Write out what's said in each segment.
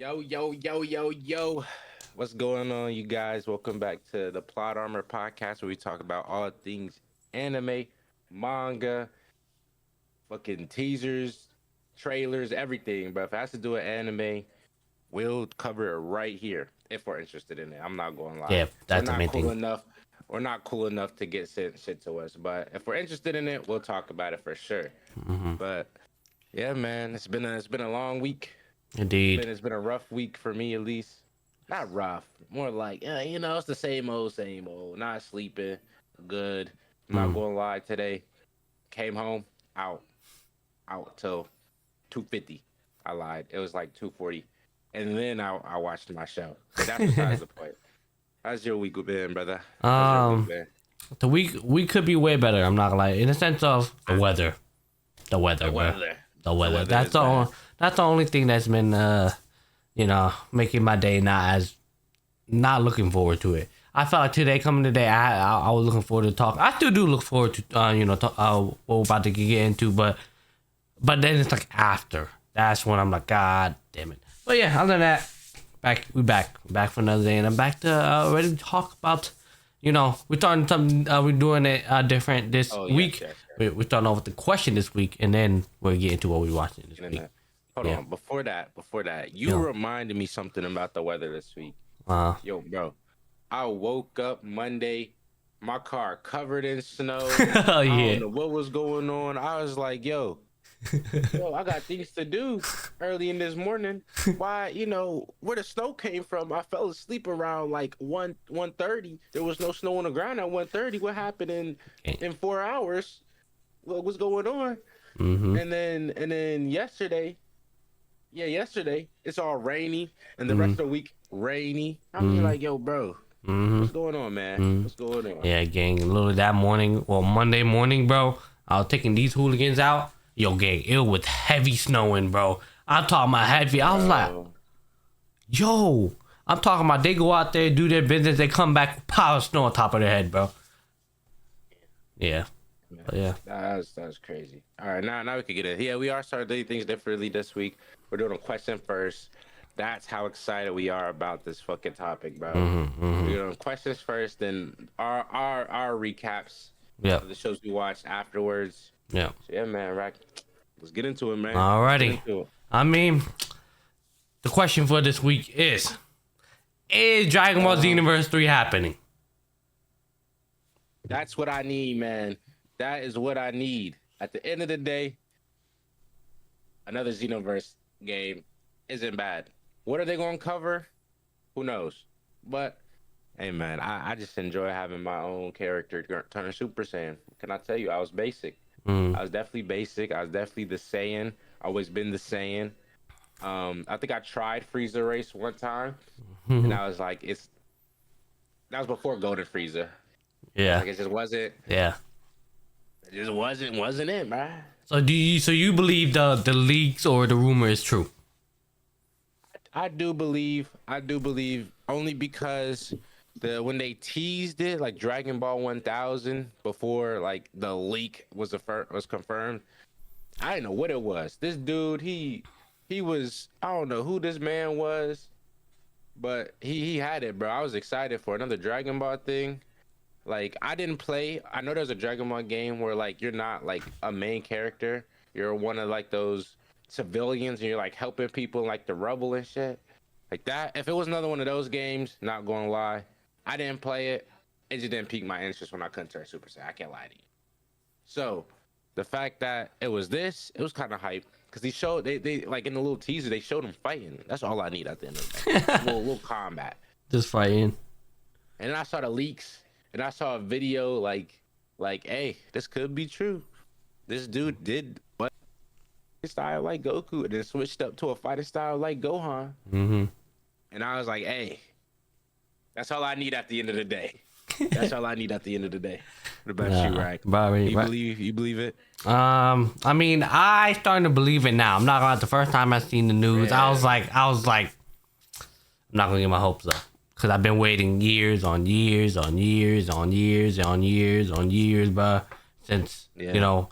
Yo, yo, yo, yo, yo. What's going on, you guys? Welcome back to the Plot Armor Podcast, where we talk about all things anime, manga, fucking teasers, trailers, everything. But if it has to do with anime, we'll cover it right here if we're interested in it. I'm not going to lie. Yeah, We're that's the not main cool thing. enough. We're not cool enough to get sent shit to us. But if we're interested in it, we'll talk about it for sure. Hmm. But yeah, man, it's been a long week. Indeed. It's been a rough week for me, at least. Not rough, more like it's the same old, same old. Not sleeping, good. I'm not Mm. going to lie. Today, came home out till 2:50. I lied. It was like 2:40, and then I watched my show. But that's besides the point. How's your week been, brother? How's your week Um, been? the week could be way better. I'm not gonna lie. In the sense of the weather, The bro. weather. The weather. weather is bad. That's the only thing that's been making my day not looking forward to it. I felt like today, I was looking forward to talk. I still do look forward to what we're about to get into, but then it's like after. That's when I'm like, God damn it. But yeah, other than that, we back for another day, and I'm back to ready to talk about. We're starting something. We're doing it different this Oh week. yes. We're starting off with the question this week, and then we'll get into what we're watching this week. Internet. Hold Yeah. on. Before that, you Yeah. reminded me something about the weather this week. Uh, Yo, bro, I woke up Monday, my car covered in snow. oh I yeah. don't know what was going on. I was like, yo, I got things to do early in this morning. Why, where the snow came from? I fell asleep around like 1:30. There was no snow on the ground at 1:30. What happened in 4 hours? What's going on? Mm-hmm. And then yesterday it's all rainy, and the rest of the week rainy. I'm just like, yo, bro, Mm-hmm. what's going on, man? Mm-hmm. What's going on? Yeah, gang. Literally that morning, well, Monday morning, bro. I was taking these hooligans out. Yo, gang, it was heavy snowing, bro. I'm talking about heavy. I was like, Bro, yo, I'm talking about they go out there, do their business, they come back with pile of snow on top of their head, bro. Yeah. man, But yeah. that's crazy. All right, now we can get it. Yeah, we are starting doing things differently this week. We're doing a question first. That's how excited we are about this fucking topic, bro. We're doing questions first, then our recaps Yeah. of the shows we watched afterwards. Yeah. So yeah, man, right. Let's get into it, man. Alrighty. Let's get into it. I mean, the question for this week is Dragon Ball Xeonverse 3 happening? That's what I need, man. That is what I need. At the end of the day, another Xeonverse game isn't bad. What are they going to cover? Who knows? But, hey, man, I just enjoy having my own character turn Super Saiyan. Can I tell you, I was basic. I was definitely basic. I was definitely the Saiyan. Always been the Saiyan. I think I tried Frieza race one time, and I was like, that was before Golden Frieza. Yeah. Like it just wasn't. Yeah. It just wasn't it, man. So you believe the leaks or the rumor is true? I do believe only because when they teased it like Dragon Ball 1000 before like the leak was confirmed, I didn't know what it was. This dude, he was, I don't know who this man was, but he had it, bro. I was excited for another Dragon Ball thing. Like I didn't play. I know there's a Dragon Ball game where like you're not like a main character. You're one of like those civilians and you're like helping people like the rubble and shit. Like that. If it was another one of those games, not gonna lie, I didn't play it. It just didn't pique my interest when I couldn't turn Super Saiyan. I can't lie to you. So the fact that it was kind of hype because they like in the little teaser they showed them fighting. That's all I need at the end of the day. A little combat. Just fighting. And then I saw the leaks, and I saw a video like, hey, this could be true. This dude did but style like Goku, and then switched up to a fighting style like Gohan. Mm-hmm. And I was like, hey, that's all I need at the end of the day. That's all I need at the end of the day. What about you, right? You believe it? I mean, I starting to believe it now. I'm not gonna lie, the first time I seen the news, Yeah. I was like, I'm not gonna get my hopes up. Cause I've been waiting years on years, bro. Since Yeah.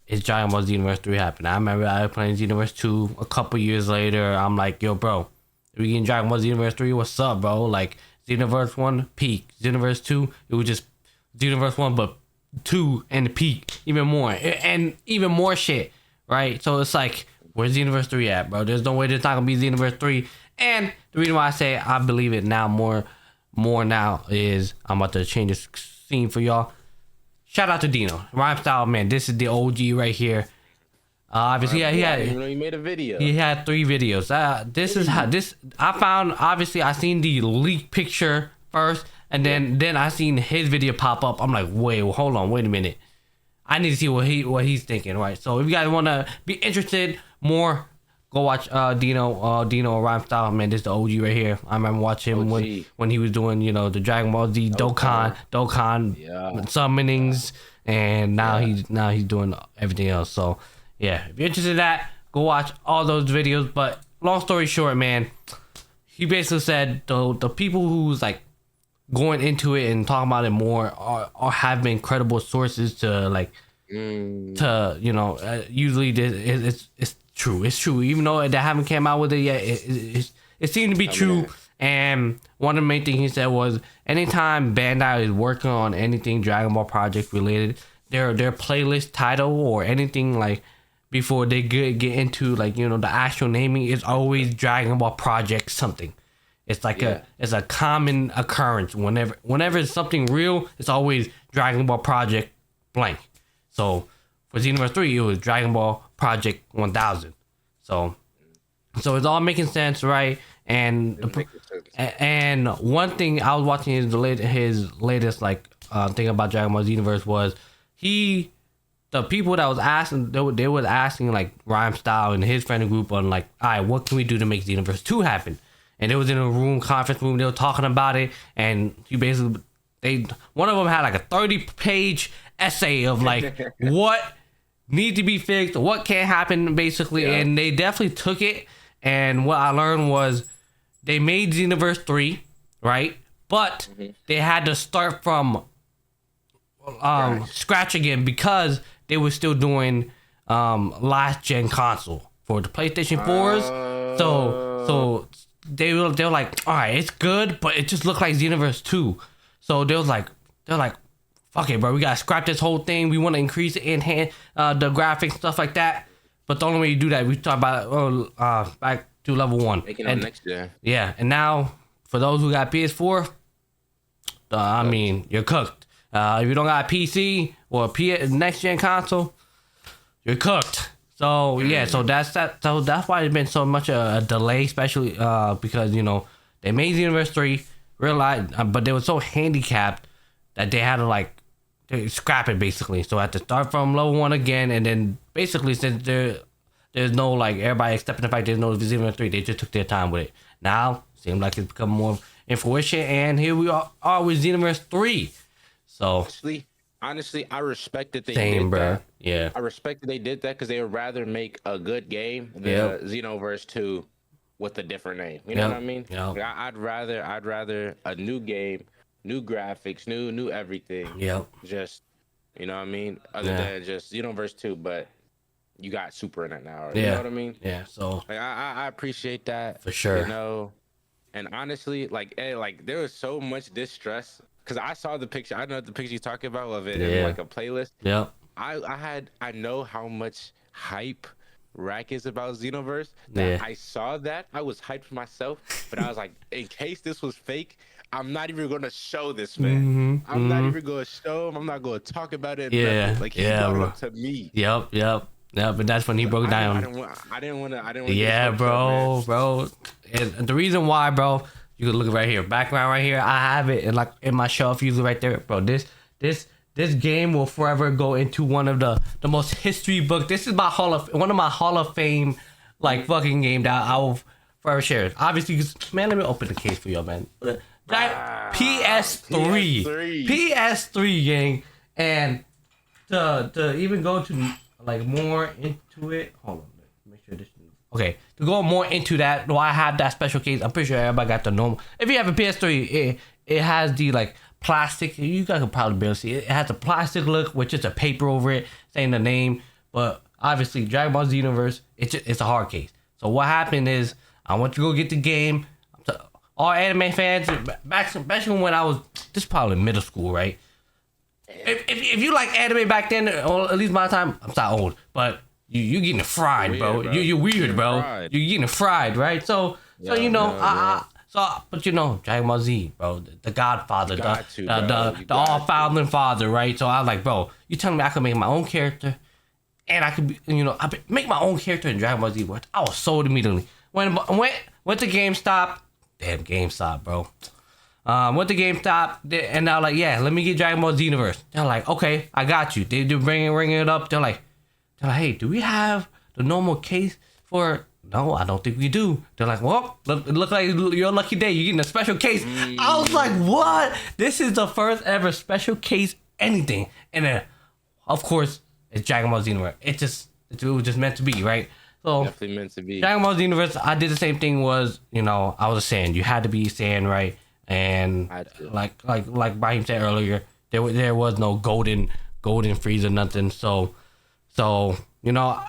it's Dragon Ball Xeonverse 3 happened. I remember I was playing Xeonverse 2 a couple years later. I'm like, yo, bro, We getting Dragon Ball Xeonverse 3. What's up, bro? Like Xeonverse 1 peak, Xeonverse 2. It was just Xeonverse 1, but 2 and the peak even more and even more shit, right? So it's like, where's Xeonverse 3 at, bro? There's no way there's not gonna be Xeonverse 3. And the reason why I say I believe it now more now is I'm about to change the scene for y'all. Shout out to Dino, Rhyme Style, man. This is the OG right here. Obviously, he had. He made a video. He had 3 videos. This is how this I found. Obviously, I seen the leaked picture first, and then I seen his video pop up. I'm like, wait, hold on, wait a minute. I need to see what he's thinking, right? So if you guys want to be interested more, go watch Dino Rhyme Style, man. This is the OG right here. I remember watching him when he was doing the Dragon Ball Z Dokkan summonings, and now he's doing everything else. So yeah, if you're interested in that, go watch all those videos. But long story short, man, he basically said the people who's like going into it and talking about it more are have been credible sources to like to usually it's true, even though they haven't came out with it yet. It seemed to be true. And one of the main things he said was anytime Bandai is working on anything Dragon Ball project related, their playlist title or anything like before they get into like the actual naming is always Dragon Ball Project something. It's like it's a common occurrence whenever it's something real. It's always Dragon Ball Project blank. So for Xeonverse 3, it was Dragon Ball Project 1000. So it's all making sense, right? And one thing I was watching his latest like thing about Dragon Ball Xeonverse was the people that was asking, they was asking like Rhyme Style and his friend group on like, all right, what can we do to make Xeonverse 2 happen? And it was in a conference room, they were talking about it, and one of them had like a 30-page essay of like what need to be fixed, what can't happen basically, and they definitely took it. And what I learned was they made Xeonverse 3, right? But they had to start from scratch again because they were still doing last gen console for the PlayStation 4s. So they were like, all right, it's good, but it just looked like Xeonverse 2. So they're like, fuck it, bro, we gotta scrap this whole thing. We want to increase it, enhance the graphics, stuff like that. But the only way you do that, we talk about back to level 1. Making it next year. Yeah, and now for those who got PS4, I mean, you're cooked. If you don't got a PC or a next gen console, you're cooked. So yeah, so that's that. So that's why there's been so much a delay, especially because they made Xeonverse 3, realized, but they were so handicapped that they had to like scrap it basically. So I had to start from level 1 again, and then basically since there's no like everybody accepting the fact there's no Xeonverse 3, they just took their time with it. Now seems like it's become more in fruition, and here we are with Xeonverse 3. So honestly, I respect that they did bro. that. Yeah, I respect that they did that because they would rather make a good game than Xenoverse 2 with a different name. You know what I mean? Like, I'd rather a new game, new graphics, new everything. Just you know what I mean? Other than just Xenoverse 2, but you got Super in it now. You know what I mean? Yeah. So like, I appreciate that for sure. And honestly, like there was so much distress. Cause I saw the picture. I know the picture you're talking about of it in like a playlist. Yeah. I know how much hype Rack is about Xenoverse. That I saw that. I was hyped for myself, but I was like, in case this was fake, I'm not even gonna show this man. I'm not even gonna show him. I'm not gonna talk about it. Like he brought it up to me. Yep. But that's when he broke down. I didn't want to. Yeah, bro. And the reason why, bro. You can look right here, background right here. I have it in my shelf usually right there, bro. This game will forever go into one of the most history book. This is one of my Hall of Fame like fucking game that I will forever share. Obviously, man, let me open the case for y'all, man. PS3 gang, and to even go to like more into it. Hold on, make sure this. Okay, to go more into that, do I have that special case? I'm pretty sure everybody got the normal. If you have a PS3, it has the like plastic. You guys can probably barely see it. It has a plastic look with just a paper over it saying the name. But obviously, Dragon Ball Xeonverse, it's a hard case. So what happened is I went to go get the game. All anime fans, back especially when I was this is probably middle school, right? If you like anime back then, or at least my time, I'm not old, but you getting fried, weird, bro. You're weird, bro. Fried. You're getting fried, right? So you know, but you know, Dragon Ball Z, bro, the Godfather, the all-founding father, right? So I was like, bro, you telling me I could make my own character, and I could, you know, I make my own character in Dragon Ball Z. I was sold immediately. Went to GameStop, damn GameStop, bro. Went to GameStop, and they're like, yeah, let me get Dragon Ball Xeonverse. They're like, okay, I got you. They do ringing it up. They're like, hey, do we have the normal case for? No, I don't think we do. They're like, well, it looks like your lucky day. You're getting a special case. I was like, what? This is the first ever special case anything. And then, of course, it's Dragon Ball Xeonverse. It was just meant to be, right? So definitely meant to be. Dragon Ball Xeonverse, I did the same thing. Was, you know, I was a Saiyan. You had to be a Saiyan, right? And like Ibrahim said earlier, there was no golden Frieza, nothing. So you know,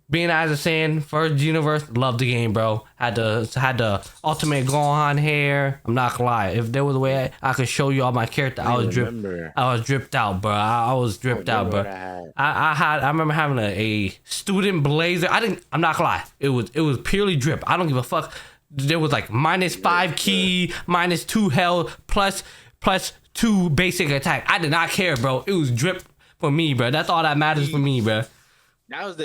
being as a Saiyan, first Xeonverse, loved the game, bro. Had the ultimate Gohan hair. I'm not gonna lie. If there was a way I could show you all my character, I was dripped out, bro. I was dripped out, bro. I remember having a student blazer. I'm not gonna lie. It was purely drip. I don't give a fuck. There was like -5 ki, -2 health, plus 2 basic attack. I did not care, bro. It was drip for me, bro. That's all that matters for me, bro. That was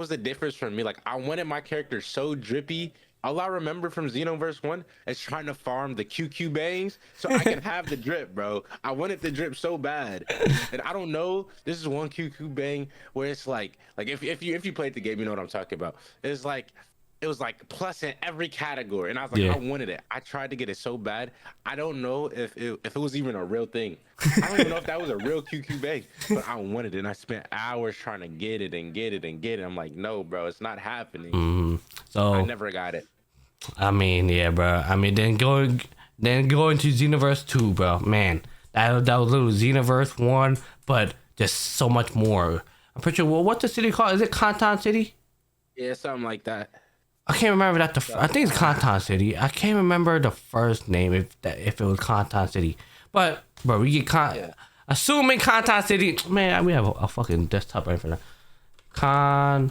the difference for me. Like, I wanted my character so drippy. All I remember from Xeonverse 1 is trying to farm the QQ bangs so I can have the drip, bro. I wanted the drip so bad. And I don't know, this is one QQ bang where it's like if you played the game, you know what I'm talking about. It was like plus in every category, and I was like, I wanted it. I tried to get it so bad. I don't know if it was even a real thing. I don't even know if that was a real QQ bang, but I wanted it, and I spent hours trying to get it and get it and get it. I'm like, no, bro, it's not happening. So I never got it. I mean, yeah, bro. I mean, then going to Xeonverse 2, bro. Man, that was little Xeonverse 1, but just so much more. I'm pretty sure. Well, what's the city called? Is it Kantan City? Yeah, something like that. I can't remember that. I think it's Kantan City. I can't remember the first name if it was Kantan City. But bro, we get assuming Kantan City. Man, we have a fucking desktop right for that. Kantan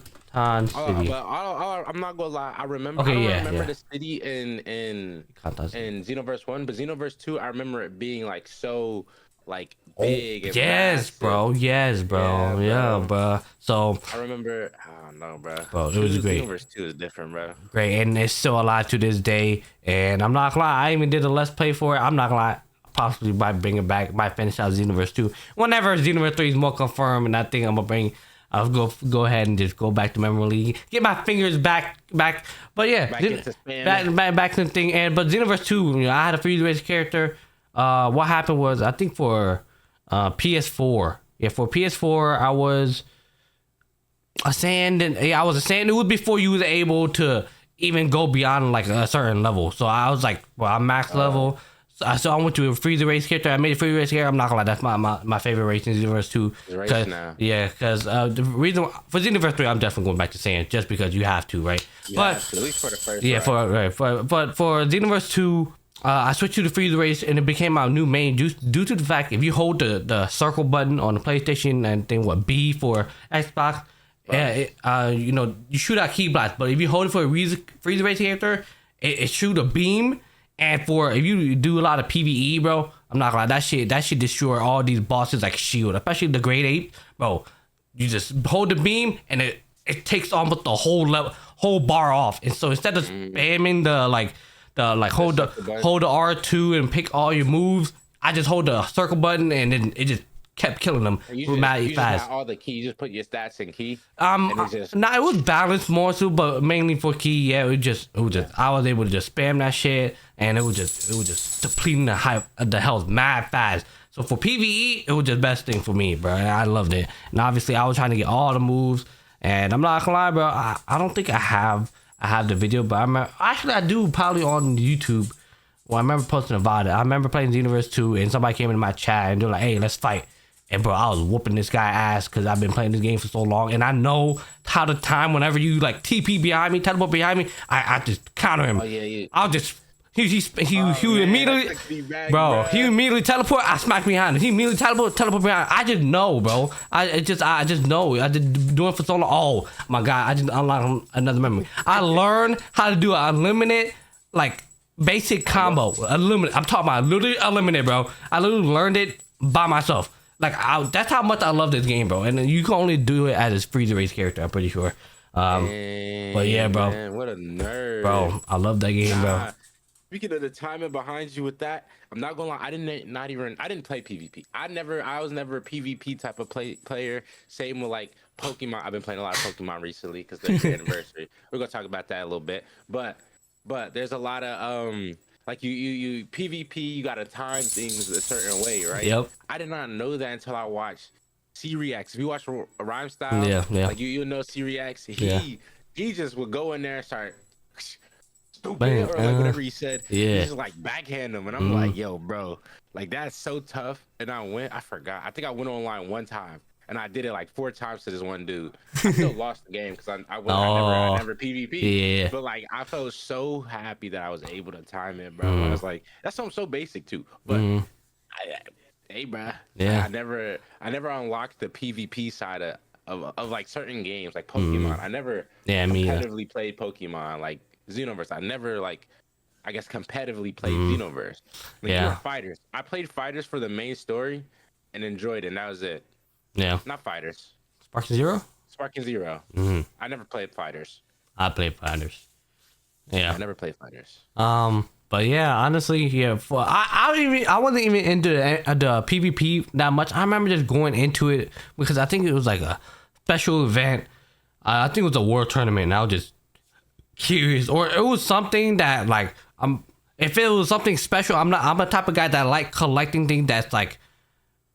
City. But I'm not gonna lie. I remember. Okay, I remember the city in Xeonverse 1, but Xeonverse 2, I remember it being like so like big. And yes, bro. Yes, bro. Yeah, bro. So I remember. I don't know, bro. Bro, it was great. Xeonverse 2 is different, bro. Great, and it's still alive to this day. And I'm not gonna lie, I even did a let's play for it. I'm not gonna lie, possibly might bring it back, might finish out Xeonverse 2 whenever Xeonverse 3 is more confirmed. And I think I'm gonna bring. I'll go ahead and just go back to memory league, get my fingers back. But yeah, back to the thing. And but Xeonverse 2, you know, I had a free race character. What happened was, I think for PS4, for PS4, I was a Saiyan. I was a Saiyan. It was before you was able to even go beyond like a certain level. So I was like, well, I'm max level. So I went to a free race character. I made a free race character. I'm not gonna lie, that's my favorite race in Xeonverse 2. Because the reason for Xeonverse 3, I'm definitely going back to Saiyan just because you have to, right? But at least for the first. But for Xeonverse 2. I switched to the free race, and it became my new main due to the fact if you hold the circle button on the PlayStation and then B for Xbox, you know, you shoot out key blocks. But if you hold it for a free race character, it shoot a beam. And if you do a lot of PvE, bro, I'm not gonna lie, that shit destroy all these bosses like Shield, especially the Great Ape, bro. You just hold the beam and it takes almost the whole bar off. And so instead of spamming hold the R2 and pick all your moves, I just hold the circle button and then it just kept killing them you just got all the key. You just put your stats in key. It was balanced more so, but mainly for key. Yeah, it was just I was able to just spam that shit, and it was just depleting the health mad fast. So for PvE, it was just best thing for me, bro. And I loved it. And obviously, I was trying to get all the moves. And I'm not gonna lie, bro. I don't think I have the video, but I do probably on YouTube. Well, I remember posting about it. I remember playing Xeonverse 2, and somebody came into my chat and they're like, "Hey, let's fight." And bro, I was whooping this guy ass because I've been playing this game for so long, and I know how to time whenever you like TP behind me, teleport behind me. I just counter him. Oh yeah. I'll just he immediately, bro. He immediately teleport. I smack behind him. He immediately teleport behind. I just know, bro. I just know. I just doing it for so long. Oh my god! I just unlocked another memory. I learned how to do an unlimited like basic combo. Unlimited. I'm talking about literally unlimited, bro. I literally learned it by myself. Like that's how much I love this game, bro. And you can only do it as a free race character. I'm pretty sure. Dang, but yeah, bro. Man, what a nerd, bro. I love that game, bro. Speaking of the timing behind you with that, I'm not gonna lie. I didn't play PvP. I was never a PvP type of player. Same with like Pokemon. I've been playing a lot of Pokemon recently because there's the anniversary. We're gonna talk about that a little bit. But there's a lot of like you PvP. You gotta time things a certain way, right? Yep. I did not know that until I watched C-Reacts. If you watch Rhyme Style, yeah. like you know C-Reacts. He just would go in there and start. Stupid or like whatever he said. He just like backhand him, and I'm like, yo, bro, like that's so tough. And I forgot. I think I went online one time, and I did it like 4 times to this one dude. I still lost the game because I never PvP. Yeah. But like I felt so happy that I was able to time it, bro. I was like, that's something so basic too. But hey, bro, I never unlocked the PvP side of like certain games like Pokemon. I never competitively played Pokemon like Xeonverse. I never like, I guess competitively played Xeonverse. Like, fighters. I played fighters for the main story and enjoyed it. And that was it. Yeah. Not fighters. Sparking Zero. I never played fighters. I played fighters. Yeah. I never played fighters. But yeah, honestly, I wasn't even into the PvP that much. I remember just going into it because I think it was like a special event. I think it was a world tournament, and I was just curious, or it was something that like if it was something special, I'm a type of guy that like collecting things that's like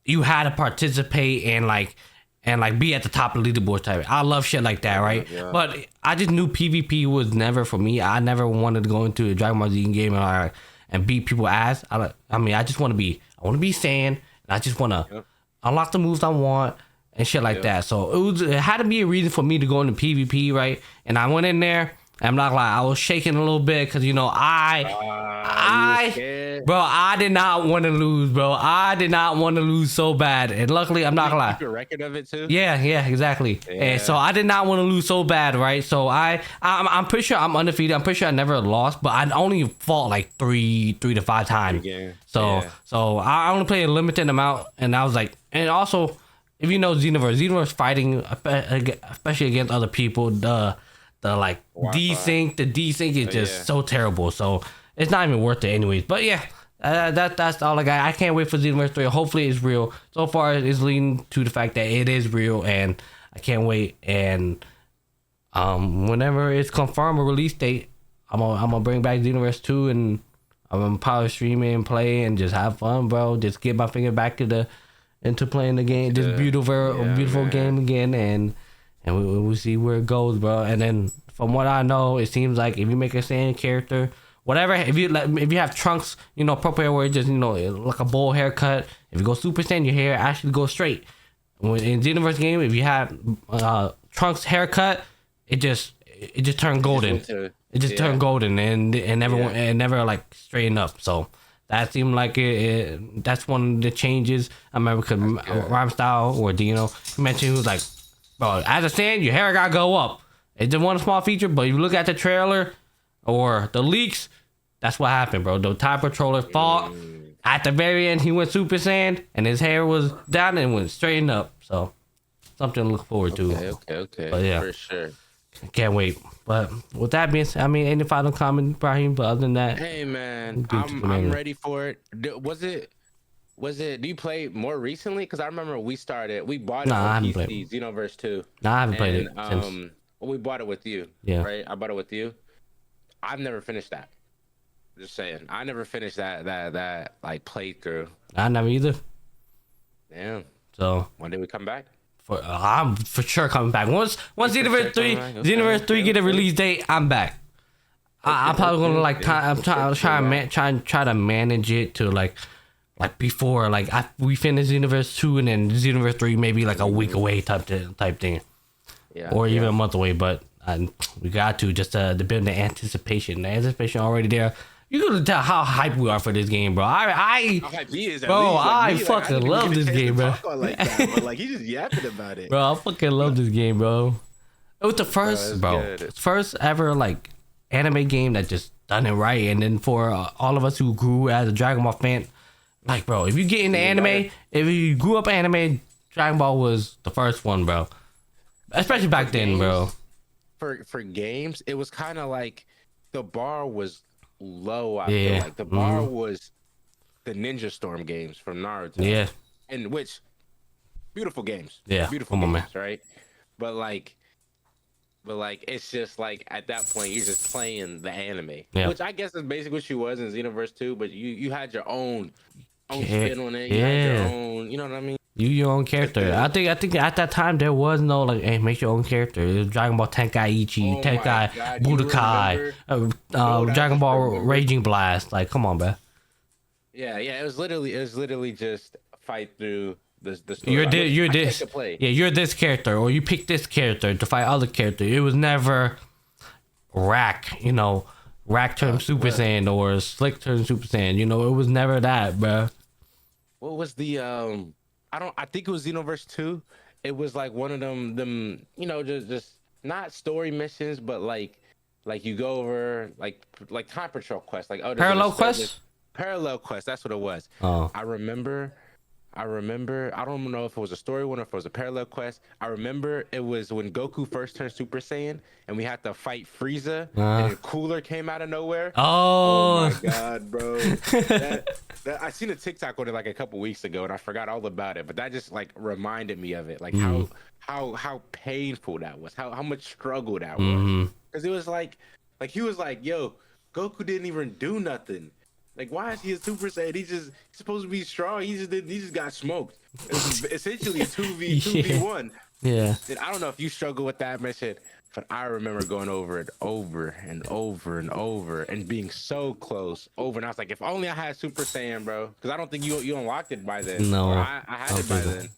you had to participate and like be at the top of the leaderboard type. I love shit like that, right? Yeah. But I just knew PvP was never for me. I never wanted to go into a Dragon Ball Z game and beat people ass. I just want to be Saiyan, and I just want to unlock the moves I want and shit like that. So it had to be a reason for me to go into PvP, right? And I went in there. I'm not like I was shaking a little bit because I did not want to lose, bro. I did not want to lose so bad, and luckily I'm not gonna lie. Keep a record of it too. Yeah, exactly. Yeah. And so I did not want to lose so bad, right? So I'm pretty sure I'm undefeated. I'm pretty sure I never lost, but I only fought like 3 to 5 times. So I only played a limited amount, and I was like, and also if you know Xeonverse fighting, especially against other people, the like desync is just so terrible. So it's not even worth it anyways. But yeah, that's all I got. I can't wait for Xeonverse 3. Hopefully it's real. So far it's leading to the fact that it is real, and I can't wait. And whenever it's confirmed a release date, I'm gonna bring back Xeonverse 2, and I'm gonna probably stream it and play and just have fun, bro. Just get my finger back into playing the game, this beautiful game again, and we'll see where it goes, bro. And then from what I know, it seems like if you make a Saiyan character, whatever, if you have Trunks, purple hair where it just, like a bowl haircut. If you go Super Saiyan, your hair actually goes straight. In Xeonverse game, if you have Trunks haircut, it just turned golden. It just turned golden and never like straightened up. So that seemed like that's one of the changes. I remember because Rhyme Style or Dino mentioned, he was like, bro, as a Saiyan, your hair gotta go up. It's just one small feature, but if you look at the trailer or the leaks, that's what happened, bro. The TIE Patroller fought. At the very end, he went Super Saiyan, and his hair was down and went straightened up. So, something to look forward to. Okay. But yeah, for sure. Can't wait. But with that being said, any final comment, Ibrahim? But other than that, hey man, I'm ready for it. Was it? Do you play more recently? Because I remember we bought it on PC, Xeonverse 2. Nah, I haven't played it since. We bought it with you. Yeah. Right? I bought it with you. I've never finished that. Just saying. I never finished that like playthrough. I never either. Damn. So when did we come back? I'm for sure coming back. Once Xeonverse 3 get a release date, I'm back. I'm probably gonna like try to manage it to like like before, like we finished Xeonverse 2 and then Xeonverse 3 maybe like a week away type thing, Yeah, or even a month away. But we got to just to build the anticipation. The anticipation already there. You can tell how hyped we are for this game, bro. how hyped he is, at bro, least. Like, I me, fucking didn't love get a this chance to game, bro. talk on like that, but like he just yapping about it. Bro, I fucking love this game, bro. It was the first, first ever like anime game that just done it right. And then for all of us who grew as a Dragon Ball fan, like, bro, if you get into anime, if you grew up anime, Dragon Ball was the first one, bro. Especially back then, bro. For games, it was kind of like the bar was low. I feel like the bar was the Ninja Storm games from Naruto. Yeah. In which beautiful games. Yeah. Beautiful games, right? But like it's just like at that point you're just playing the anime. Yeah. Which I guess is basically what she was in Xeonverse 2, but you had your own spin on it. You had your own, you know what I mean? Your own character. I think at that time there was no like, hey, make your own character. It was Dragon Ball Tenkaichi, Tenkai Budokai, Dragon Ball Raging Blast. Like, come on, bro. Yeah, it was literally just fight through the story. You're this character, or you pick this character to fight other character. It was never Rack, Rack turn Super Saiyan or Slick turn Super Saiyan. It was never that, bro. What was the I think it was Xeonverse 2. It was like one of them just not story missions, but like you go over like time patrol quests, like parallel quests. Parallel quest, that's what it was. Oh. I remember. I don't know if it was a story one or if it was a parallel quest. I remember it was when Goku first turned Super Saiyan and we had to fight Frieza and a cooler came out of nowhere. Oh my god, bro. I seen a TikTok on it like a couple weeks ago and I forgot all about it, but that just like reminded me of it. Like how painful that was, how much struggle that was. Because it was like he was like, yo, Goku didn't even do nothing. Like, why is he a Super Saiyan? He's supposed to be strong. He just got smoked. It's essentially a 2v1. Yeah. And I don't know if you struggle with that mission, but I remember going over it over and over and over and being so close over. And I was like, if only I had Super Saiyan, bro. Because I don't think you unlocked it by then. No. I had it by then.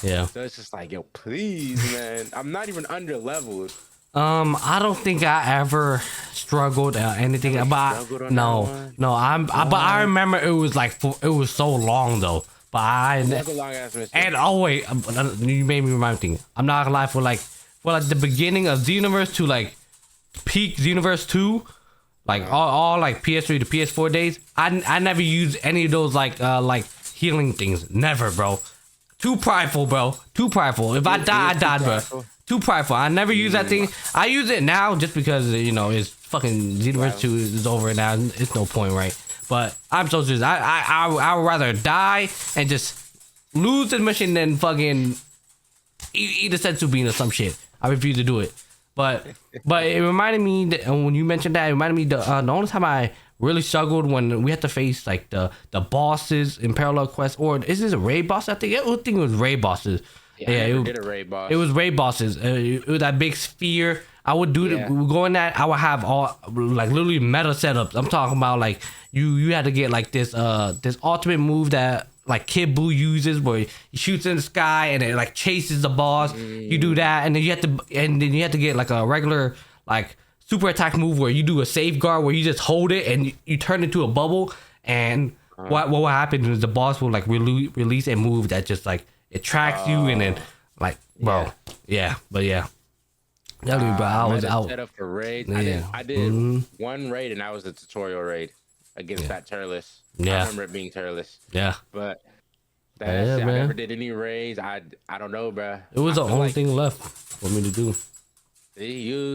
Yeah. So it's just like, yo, please, man. I'm not even under leveled. I don't think I ever struggled or anything about. No. But I remember it was like it was so long though. But That's a long ass mission. And oh wait, you made me remind me. I'm not gonna lie, for like the beginning of Xeonverse to like peak Xeonverse 2, like all like PS3 to PS4 days, I never used any of those like healing things. Never, bro. Too prideful, bro. Too prideful. If I die, I died, bro. Too prideful. I never use that thing. I use it now just because it's fucking Xeonverse 2 is over now. It's no point, right? But I'm so serious. I would rather die and just lose the mission than fucking eat a sensu bean or some shit. I refuse to do it. But it reminded me that when you mentioned that, it reminded me the only time I really struggled when we had to face like the bosses in parallel quest, or is this a raid boss? I think it was raid bosses. Yeah, I did a raid boss. It was raid bosses. It was that big sphere. I would do we would go in that. I would have all like literally meta setups. I'm talking about like you had to get like this ultimate move that like Kid Buu uses, where he shoots in the sky and it like chases the boss. You do that, and then you have to get like a regular like super attack move where you do a safeguard where you just hold it and you turn into a bubble. And what will happen is the boss will like release a move that just like it tracks you, and then like bro, but tell you, bro, I was out. Set up for raid. Yeah. I did one raid, and that was the tutorial raid against that Turles. Yeah. I remember it being Turles. Yeah. But I never did any raids. I don't know, bro. It was the only thing left for me to do.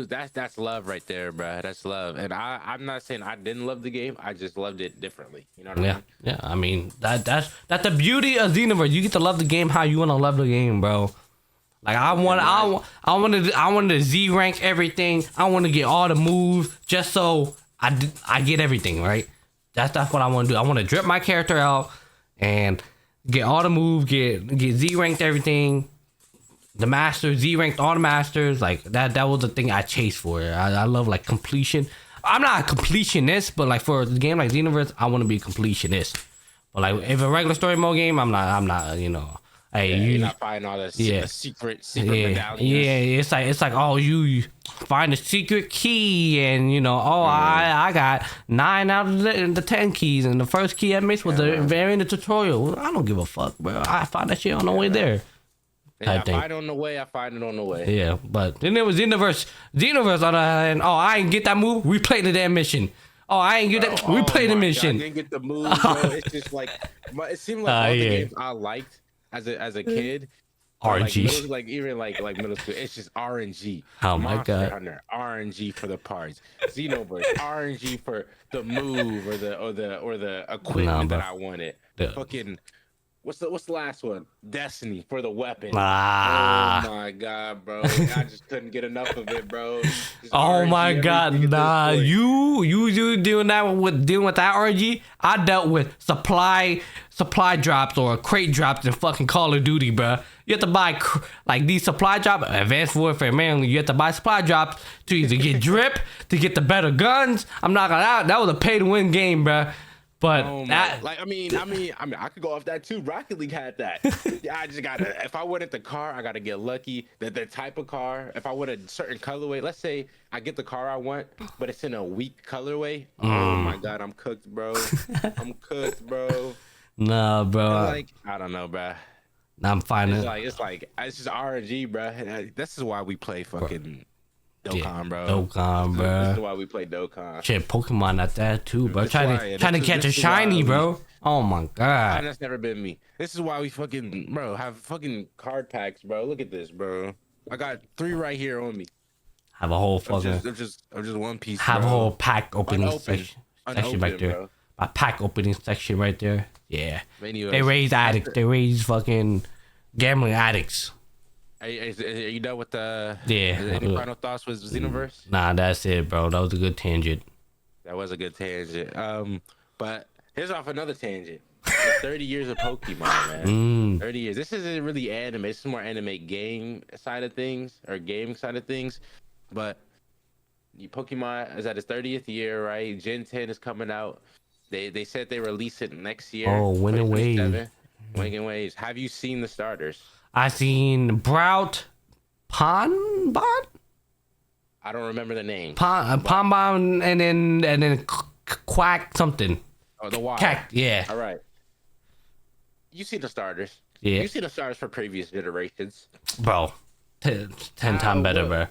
That's love right there, bro. That's love. And I'm not saying I didn't love the game. I just loved it differently. You know what I mean? Yeah. I mean that's the beauty of Xeonverse. You get to love the game how you want to love the game, bro. Like I wanted to Z rank everything. I want to get all the moves just so I get everything right. That's what I want to do. I want to drip my character out and get all the moves, get Z ranked everything. The masters, Z ranked all the masters, like that was the thing I chased for. I love like completion. I'm not a completionist, but like for the game like Xeonverse, I want to be a completionist. But like if a regular story mode game, I'm not, you know. Hey, Yeah, you, you're not finding all the, yeah, the secret yeah, medallions. yeah. It's like oh you find a secret key and you know I got 9 out of the 10 keys and the first key I missed was the very in the tutorial. Well, I don't give a fuck, bro. I found that shit on the way there. Yeah, I Type thing. find it on the way. I find it on the way. Yeah, but then there was Xeonverse. Xeonverse on the other hand, oh, I ain't get that move. Replay the damn mission. Oh, I ain't get that. Replay the mission. God, I didn't get the move, bro. It's just like it seemed like all the games I liked as a kid. RNG. Like even like middle school, it's just RNG. Oh my Monster God. Hunter, RNG for the parts. Xenoverse, RNG for the move or the equipment that I wanted. Fucking what's the last one? Destiny for the weapon. Oh my God, bro! I just couldn't get enough of it, bro. Oh my God, nah! You doing that with that RNG? I dealt with supply drops or crate drops in fucking Call of Duty, bro. You have to buy like these supply drops, Advanced Warfare, man. You have to buy supply drops to either get drip, to get the better guns. I'm not gonna lie, that was a pay to win game, bro. But I mean, I could go off that too. Rocket League had that. Yeah, I just gotta. If I wanted the car, I gotta get lucky. The type of car. If I want a certain colorway, let's say I get the car I want, but it's in a weak colorway. Oh my God, I'm cooked, bro. I'm cooked, bro. Nah, bro. Like I don't know, bro. I'm fine. It's just RNG, bro. This is why we play fucking. Dokkan, bro. Dokkan, bro. This is why we play Dokkan. Shit, Pokemon at that too, bro. Trying to catch a shiny, bro. Oh my God. That's never been me. This is why we fucking, bro, have fucking card packs, bro. Look at this, bro. I got 3 right here on me. Have a whole fucking. I'm just one piece. Have bro. a whole pack opening section right there. Bro. A pack opening section right there. Yeah. Anyways, they raise addicts. They raise fucking gambling addicts. Are you done with the? Yeah. Any final thoughts with Xeonverse? Nah, that's it, bro. That was a good tangent. That was a good tangent. But here's off another tangent. 30 years of Pokemon, man. 30 years. This isn't really anime. This is more anime game side of things or game side of things. But Pokemon is at its 30th year, right? Gen 10 is coming out. They said they release it next year. Oh, Winning Waves. Winning Waves. Have you seen the starters? I seen Brout, Ponbon. I don't remember the name. Ponbon, and then Quack something. Oh, the wild. Yeah. All right. You see the starters. Yeah. You see the starters for previous generations. Bro, 10 times better, bro.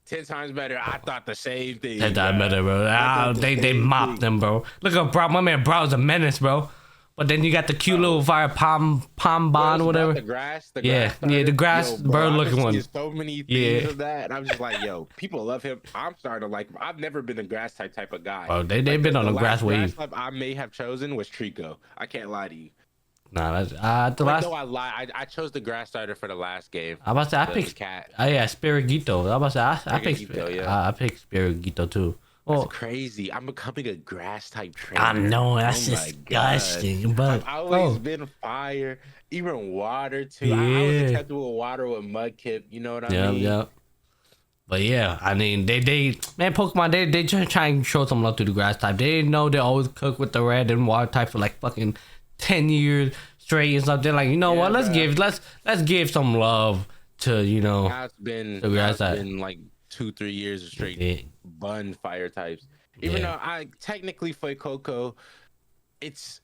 10 times better. I thought the same thing. 10 times better, bro. They mopped them, bro. Look at Brout. My man Brout's a menace, bro. But then you got the cute little fire Pombon or whatever. The grass the grass bird looking one. So many things of that, and I'm just like, yo, people love him. I'm starting to like him. I've never been a grass type of guy. Oh, they've been on a grass wave. I may have chosen was Trico. I can't lie to you. Nah, that's the last. No, I lie. I chose the grass starter for the last game. I about to say I picked cat. Oh yeah, Spirigito. I about to say I picked Spirigito too. That's crazy. I'm becoming a grass type trainer. I know, that's disgusting. But I've always been fire, even water too. Yeah. I was acceptable with water with Mudkip. You know what I mean? Yeah. But yeah, I mean, they Pokemon, they just try and show some love to the grass type. They know they always cook with the red and water type for like fucking 10 years straight and stuff. They're like, you know what? Let's give some love to Now it's been the grass type. Been like 2-3 years of straight bun fire types. Even though I technically Fuecoco, it's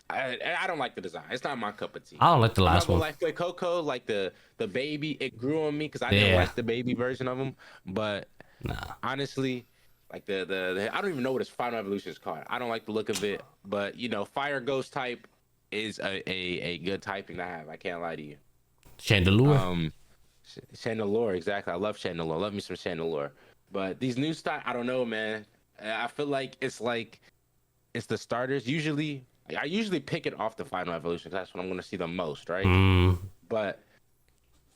I don't like the design. It's not my cup of tea. I don't like the last one. Like Fuecoco, like the baby, it grew on me because I didn't like the baby version of him. But honestly, like the I don't even know what his final evolution is called. I don't like the look of it. But Fire Ghost type is a good typing to have. I can't lie to you. Chandelure. Chandelure, exactly. I love Chandelure. Love me some Chandelure. But these new style, I don't know, man. I feel like it's the starters. I usually pick it off the final evolution. That's what I'm going to see the most, right? But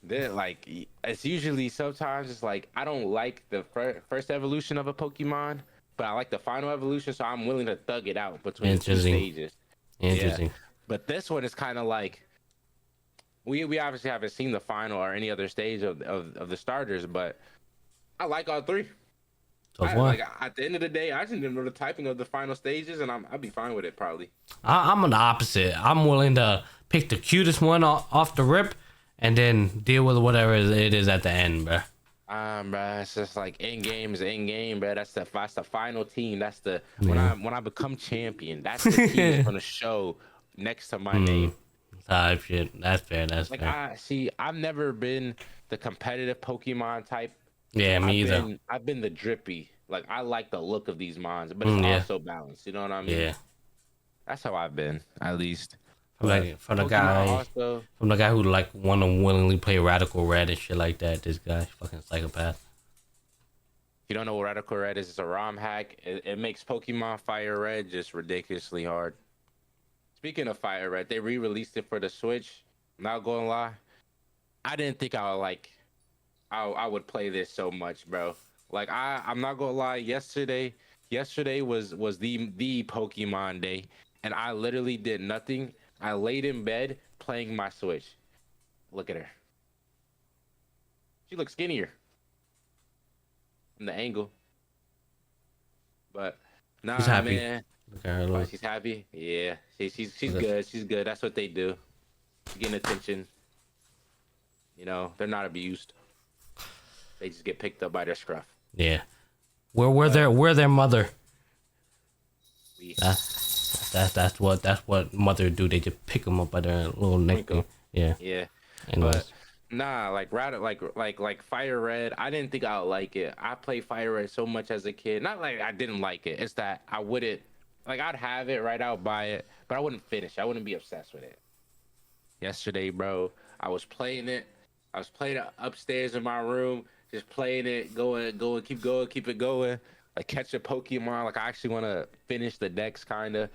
then, like, it's usually sometimes it's like I don't like the first evolution of a Pokemon, but I like the final evolution, so I'm willing to thug it out between the two stages. Interesting. Yeah. But this one is kind of like we obviously haven't seen the final or any other stage of the starters, but I like all 3. So I far, like at the end of the day, I just didn't know the typing of the final stages, and I'd be fine with it probably. I'm on the opposite. I'm willing to pick the cutest one off the rip, and then deal with whatever it is at the end, bro. Bro, it's just like in game is in game, bro. That's the final team. That's the Yeah. when I become champion. That's the team that's gonna show next to my name. Type shit. That's fair. That's Like fair. I see, I've never been the competitive Pokemon type. Yeah, me either. I've been the drippy. Like I like the look of these mons, but it's Yeah. also balanced. You know what I mean? Yeah. That's how I've been, at least. From But like from the Pokemon guy also, from the guy who like want to willingly play Radical Red and shit like that. This guy, fucking psychopath. if you don't know what Radical Red is, it's a ROM hack. It makes Pokemon Fire Red just ridiculously hard. Speaking of Fire Red, they re-released it for the Switch. I'm not gonna lie, I didn't think I would play this so much, bro. Like I'm not gonna lie. Yesterday was the Pokemon day, and I literally did nothing. I laid in bed playing my Switch. Look at her. She looks skinnier from the angle, but nah, She's happy. man. Look at her Oh, little- she's happy. Yeah, she's Okay. good. She's good. That's what they do. Getting attention. You know, they're not abused. They just get picked up by their scruff. Yeah. We're their mother. We That's what mother do. They just pick them up by their little neck. Winkle. Yeah. yeah. Anyways. But nah, like Fire Red. I didn't think I would like it. I played Fire Red so much as a kid. Not like I didn't like it. It's that I wouldn't like. I'd have it right out, buy it, but I wouldn't finish. I wouldn't be obsessed with it. Yesterday, bro, I was playing it. I was playing it upstairs in my room, just playing it, going, keep it going. Like catch a Pokemon. Like I actually want to finish the decks, kind of.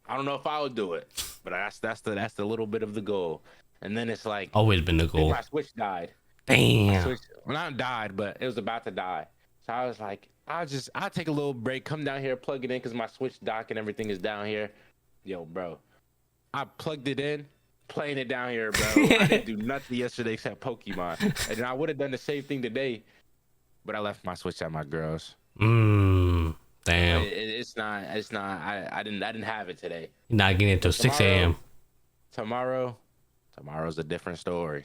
I don't know if I would do it, but that's the little bit of the goal. And then it's like Always been the then goal. my Switch died. Damn. Switch, well, not died, but it was about to die. So I was like, I'll take a little break, come down here, plug it in, because my Switch dock and everything is down here. Yo, bro, I plugged it in, playing it down here, bro. I didn't do nothing yesterday except Pokemon, and then I would have done the same thing today, but I left my Switch at my girl's. Damn. It's not. I didn't have it today. You're not getting it till 6 a.m. Tomorrow's a different story.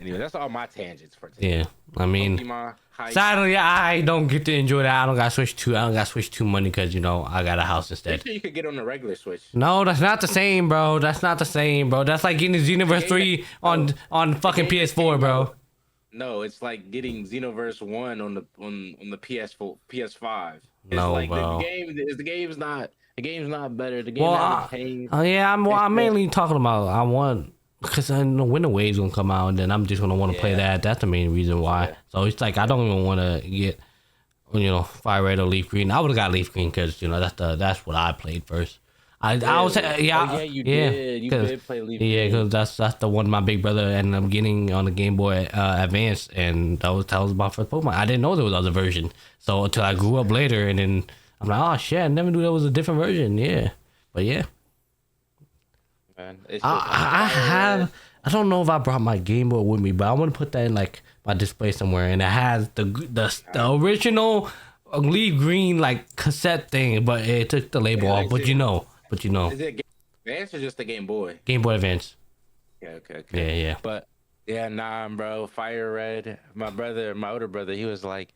Anyway, that's all my tangents for today. Yeah. I mean, Pokemon, hype. sadly, I don't get to enjoy that. I don't got Switch 2 money because, I got a house Pretty instead. sure you could get on the regular Switch. No, that's not the same, bro. That's like getting Xeonverse 3 on fucking PS4, bro. No, it's like getting Xeonverse 1 on the PS4, PS5. It's No, like bro. The game's not better. The game Well, hasn't changed. yeah, I'm mainly talking about I want because I know Winter Wave's gonna come out and then I'm just gonna want to play Yeah. that. That's the main reason why. Yeah. So it's like I don't even want to get Fire Red or Leaf Green. I would have got Leaf Green because that's what I played first. I was You did. You 'cause- did play Leaf. Yeah, Green. because that's the one my big brother ended up getting on the Game Boy Advance, and that was my first Pokemon. I didn't know there was other version, so until I grew up later, and then I'm like, oh shit, I never knew there was a different version. Yeah, but yeah, Man, it's I don't know if I brought my Game Boy with me, but I want to put that in like my display somewhere, and it has the original Leaf Green like cassette thing, but it took the label Yeah, off. like But this. Is it Game Advance or just the Game Boy? Game Boy Advance. Okay. Yeah. But yeah, nah, bro. Fire Red. My older brother, he was like,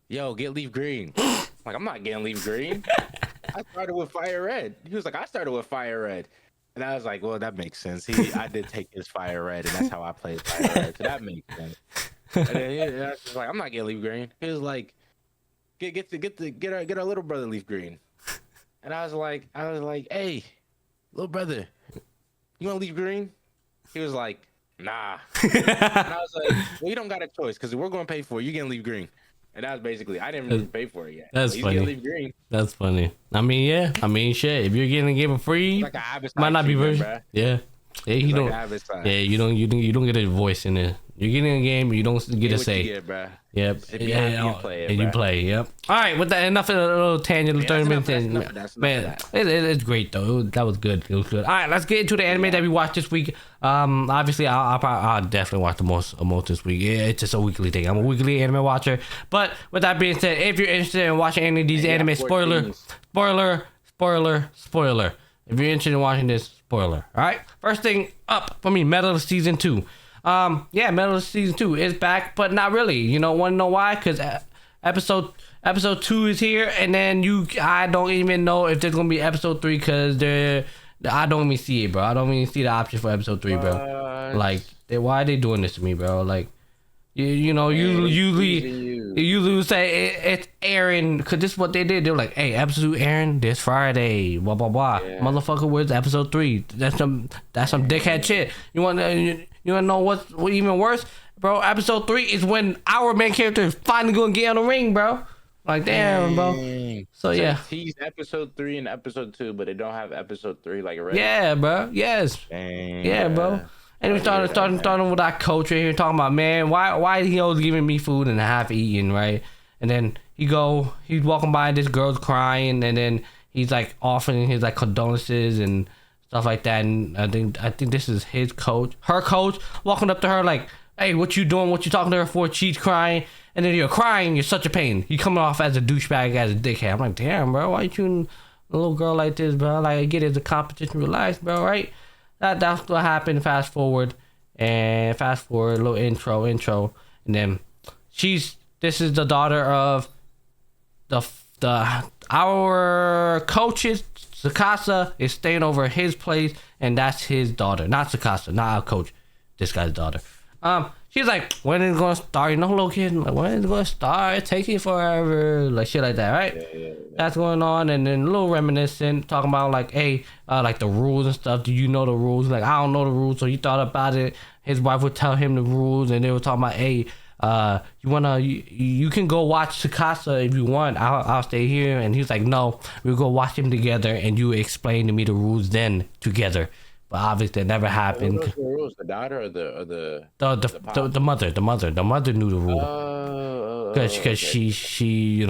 "Yo, get Leaf Green." I'm like, I'm not getting Leaf Green. I started with Fire Red. He was like, I started with Fire Red, and I was like, well, that makes sense. I did take his Fire Red, and that's how I played Fire Red, so that makes sense. And then I was just like, I'm not getting Leaf Green. He was like, get our little brother Leaf Green, and I was like, hey, little brother, you want Leaf Green? He was like, nah. And I was like, well, you don't got a choice because we're going to pay for it. You're getting Leaf Green. And that was basically, I didn't even pay for it yet. That's So he's funny. getting Leaf Green. That's funny. I mean, yeah. I mean, shit. If you're getting a game for free, Like a Abbotside might not be treatment, version. bruh. Yeah. Yeah, you It's don't. like an Abbotside. Yeah, you don't get a voice in it. You're getting a game, you don't get to say. You get, bro. Yep. If you happy, you play it, and bro. you play. Yep. All right. With that, enough of the little tangent, 30 minutes. Man, it's great though. That was good. It was good. All right, let's get into the anime that we watched this week. Obviously, I'll definitely watch the most this week. Yeah, it's just a weekly thing. I'm a weekly anime watcher. But with that being said, if you're interested in watching any of these anime, spoiler. If you're interested in watching this, spoiler. All right. First thing up for me, Metal Season 2. Metal Season 2 is back, but not really. You know, want to know why? Because episode 2 is here, and then I don't even know if there's gonna be episode 3 because I don't even see it, bro. I don't even see the option for episode 3, bro. Like, why are they doing this to me, bro? Like, you usually say it's airing because this is what they did. They were like, hey, episode 2 airing this Friday, blah blah blah. Yeah. Motherfucker, where's episode 3? That's some dickhead shit. You wanna know what's even worse, bro? Episode 3 is when our main character is finally gonna get on the ring, bro. Like, damn, bro. So yeah, tease episode 3 and episode 2, but they don't have episode 3 like ready. Yeah, bro. Yes. Dang, yeah, bro. And we starting with our coach right here talking about, man, why he always giving me food and half eaten, right? And then he's walking by, this girl's crying, and then he's like offering his like condolences and stuff like that. And I think this is her coach walking up to her like, hey, what you doing? What you talking to her for? She's crying, and then you're crying. You're such a pain. You coming off as a douchebag, as a dickhead. I'm like, damn, bro, why you treating a little girl like this, bro? Like, I get it, it's a competition, relax, bro, right? That's what happened. Fast forward, a little intro, and then this is the daughter of our coaches. Tsukasa is staying over at his place, and that's his daughter, not Tsukasa, not our coach. This guy's daughter. She's like, when is it gonna start? You know, little kid, like, when is it gonna start? It's taking forever, like shit like that, right? Yeah. That's going on, and then a little reminiscent, talking about like, hey, like the rules and stuff. Do you know the rules? Like, I don't know the rules, so he thought about it. His wife would tell him the rules, and they were talking about, hey, you can go watch Tsukasa if you want. I'll stay here, and he's like, no, we'll go watch him together, and you explain to me the rules then together. But obviously, it never happened. What the rules? The daughter or the mother? The mother knew the rule. Because she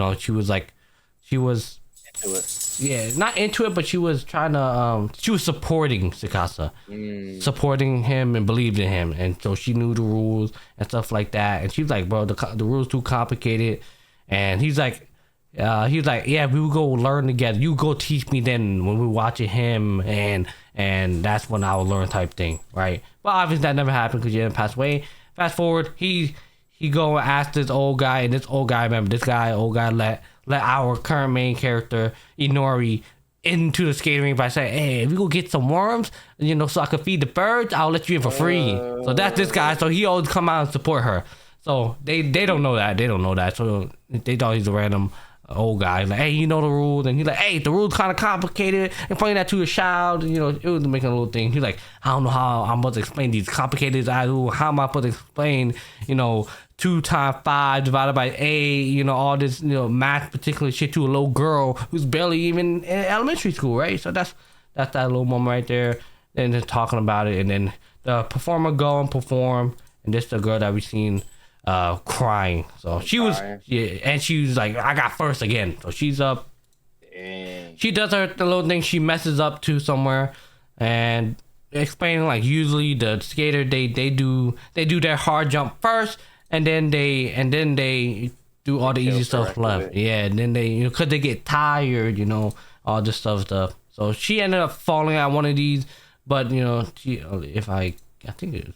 was into it. Yeah, not into it, but she was trying to she was supporting Tsukasa, supporting him and believed in him, and so she knew the rules and stuff like that. And she was like, bro, the rules too complicated. And he's like, yeah, we will go learn together. You go teach me then when we're watching him, and that's when I will learn type thing, right? But obviously that never happened because he didn't pass away. Fast forward, he go and ask this old guy, and this old guy, remember, old guy let our current main character Inori into the skating rink by saying, hey, if we go get some worms, so I can feed the birds, I'll let you in for free. So that's this guy. So he always come out and support her. So they don't know that. So they thought he's a random old guy. Like, hey, you know the rules, and he's like, hey, the rules kind of complicated, and pointing that to a child, it was making a little thing. He's like, I don't know how I'm supposed to explain these complicated. How am I supposed to explain 2 times 5 divided by 8, all this math particular shit to a little girl who's barely even in elementary school, right? So that's that little moment right there. And just talking about it, and then the performer go and perform, and this the girl that we seen crying. So she was, and she was like, I got first again. So she's up. Dang. She does the little thing. She messes up to somewhere, and explaining like usually the skater they do their hard jump first, and then they do all the easy stuff left. Yeah, and then they because they get tired, all this stuff. So she ended up falling at one of these, but she I think it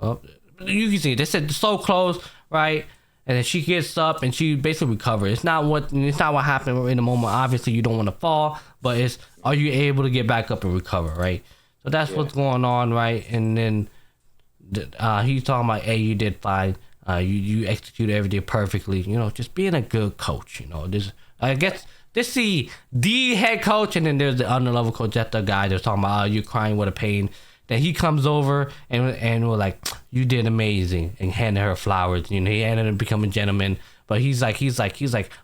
was you can see they said so close, right? And then she gets up and she basically recovers. It's not what happened in the moment. Obviously, you don't want to fall, but it's are you able to get back up and recover, right? So that's what's going on, right? And then he's talking about, hey, you did fine. You executed everything perfectly. Just being a good coach. This I guess this the head coach, and then there's the underlevel coach. That's the guy that's talking about, you're crying with a pain. Then he comes over and we're like, you did amazing, and handed her flowers. He ended up becoming a gentleman. But he's like, why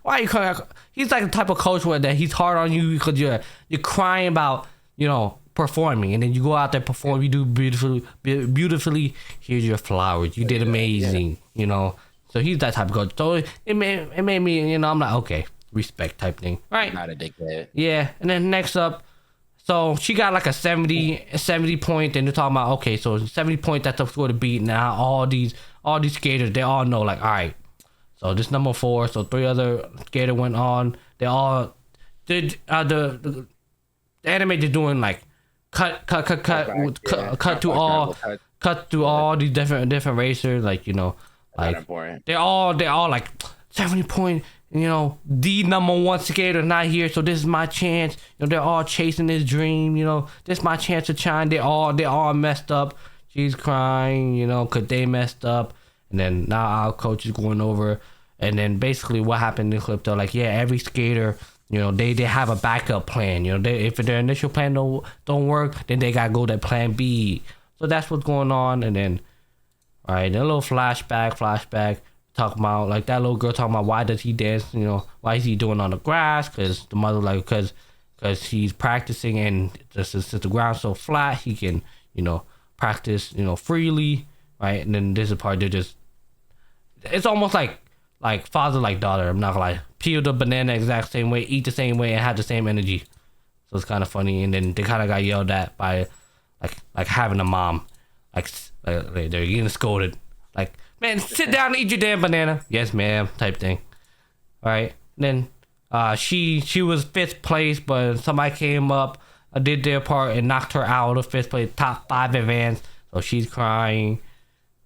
are you crying? He's like the type of coach where that he's hard on you because you're crying about, performing, and then you go out there perform, you do beautifully. Here's your flowers. You did amazing. You know. So he's that type of coach. So it made me, you know, I'm like, okay, respect type thing, right? Not a dickhead. Yeah, and then next up, so she got like a 70 point, and they're talking about, okay, so 70 point, that's the score to beat. Now all these skaters, they all know, like, all right, so this number 4, so 3 other skaters went on. They all did the animator doing like cut through all these different racers, like, you know. Like they're all like 70 point, you know, the number 1 skater not here, so this is my chance. You know, they're all chasing this dream, you know, this is my chance to shine. They all messed up. She's crying, you know, cause they messed up. And then now our coach is going over, and then basically what happened in the clip, they're like, yeah, every skater, you know, they have a backup plan. You know, if their initial plan don't work, then they gotta go to plan B. So that's what's going on. And then, all right, then a little flashback, talking about, like, that little girl talking about why does he dance, you know, why is he doing on the grass? Because the mother, like, because he's practicing, and just since the ground's so flat, he can, you know, practice, you know, freely, right? And then this is the part, they're just, it's almost like father like daughter, I'm not gonna lie. Peel the banana exact same way, eat the same way, and have the same energy. So it's kind of funny. And then they kind of got yelled at by, like having a mom. Like they're getting scolded, like, man, sit down and eat your damn banana. Yes, ma'am, type thing. All right. Then she was 5th place, but somebody came up, did their part, and knocked her out of 5th place, top 5 advance. So she's crying,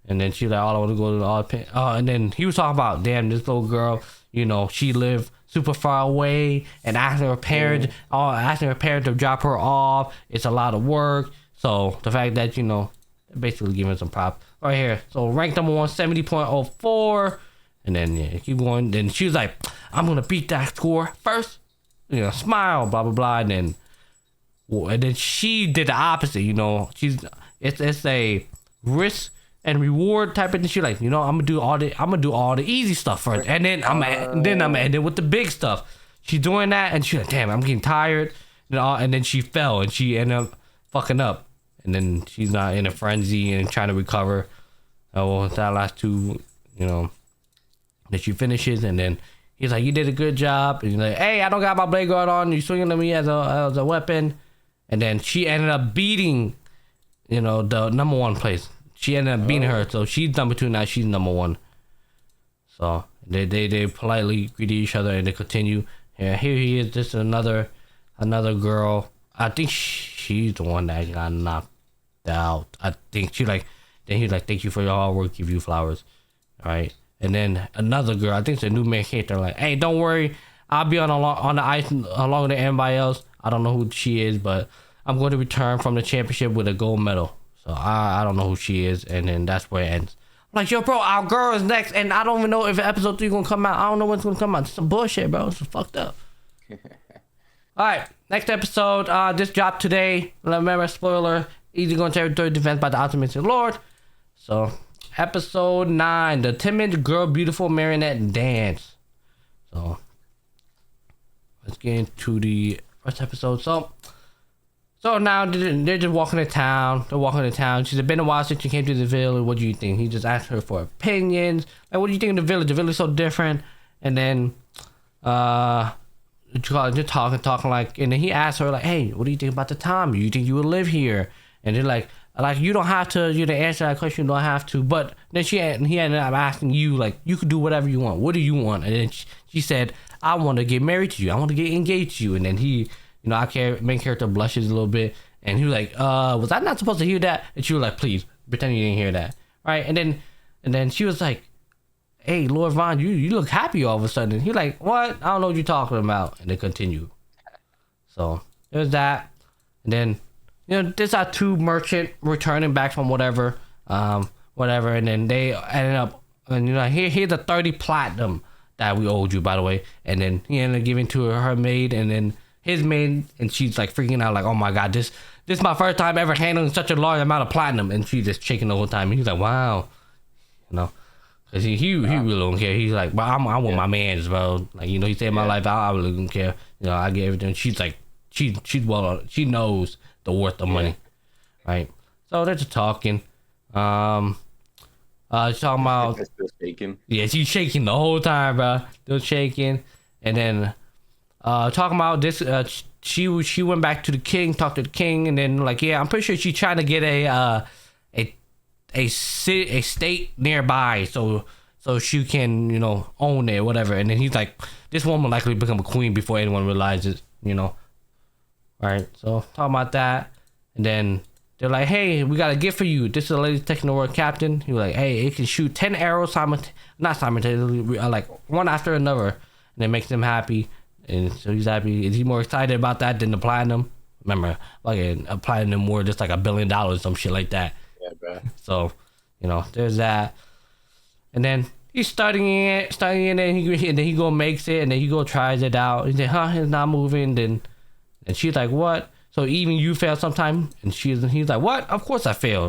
and then she's like, all I want to go to the all. And then he was talking about, damn, this little girl, you know, she lived super far away, and asking her parents to drop her off. It's a lot of work. So the fact that, you know, basically giving some props right here. So ranked number 1, 70.04, and then yeah, keep going. Then she was like, I'm gonna beat that score first, you know, smile, blah blah blah. And then she did the opposite. You know, it's a risk and reward type of thing. She's like, you know, I'm gonna do all the easy stuff first, and then I'm gonna end it with the big stuff. She's doing that, and she's like, damn, I'm getting tired, and then she fell, and she ended up fucking up. And then she's not in a frenzy and trying to recover. Oh, that last 2, you know, that she finishes. And then he's like, you did a good job. And he's like, hey, I don't got my blade guard on. You swinging at me as a weapon. And then she ended up beating, you know, the number 1 place. She ended up beating her. So she's number 2 now. She's number 1. So they politely greet each other, and they continue. Yeah, here he is. Just another girl. I think she's the one that got knocked out. I think then he's like, thank you for your hard work, give you flowers. All right. And then another girl, I think it's a new main character, like, hey, don't worry, I'll be on the ice along with everybody else. I don't know who she is, but I'm going to return from the championship with a gold medal. So I don't know who she is. And then that's where it ends. I'm like, yo, bro, our girl is next, and I don't even know if episode 3 gonna come out. I don't know when it's gonna come out. It's some bullshit, bro. It's fucked up. All right, next episode. This dropped today. Remember, spoiler: Easy going territory defense by the Ultimate Lord. So, episode 9, the timid girl, beautiful marionette dance. So, let's get into the first episode. So now they're just walking to town. They're walking to town. She said, been a while since you came to the village. What do you think? He just asked her for opinions. Like, what do you think of the village? The village is so different. And then, just talking like, and then he asked her like, hey, what do you think about the town? Do you think you would live here? And they're like you don't have to, you to answer that question. You don't have to. But then he ended up asking you, like, you could do whatever you want. What do you want? And then she said, I want to get married to you. I want to get engaged to you. And then he, you know, our main character blushes a little bit, and he was like, was I not supposed to hear that? And she was like, please pretend you didn't hear that, right? And then she was like, hey, Lord Von, you look happy all of a sudden. He like, what? I don't know what you're talking about. And they continue. So there's that. And then, you know, there's our 2 merchant returning back from whatever. And then they ended up, and you know, here's the 30 platinum that we owed you, by the way. And then he ended up giving to her maid, and then his maid, and she's like freaking out, like, oh my god, this is my first time ever handling such a large amount of platinum. And she's just shaking the whole time. And he's like, wow, you know. Cause he really don't care. He's like, but I want my mans, bro. Like, you know, he saved my life. I really don't care. You know, I get everything. She's like, she knows the worth of money, right? So they're just talking. Talking about Still shaking. yeah, she's shaking the whole time, bro. Still shaking, and then talking about this. She went back to the king, talked to the king, and then like yeah, I'm pretty sure she's trying to get a state nearby, so she can own it, whatever. And then he's like, this woman likely become a queen before anyone realizes, right? So talking about that, and then they're like, hey, we got a gift for you. This is a lady taking the word captain. He was like, hey, it can shoot 10 arrows not simultaneously, like one after another, and it makes them happy. And so he's happy. Is he more excited about that than the platinum? Remember, like a platinum more just like $1 billion, some shit like that. Yeah, bro. So, there's that. And then he's studying it, and then he go makes it, and then he go tries it out. He said, it's not moving. And she's like, what? So even you fail sometime? And he's like, what? Of course I fail,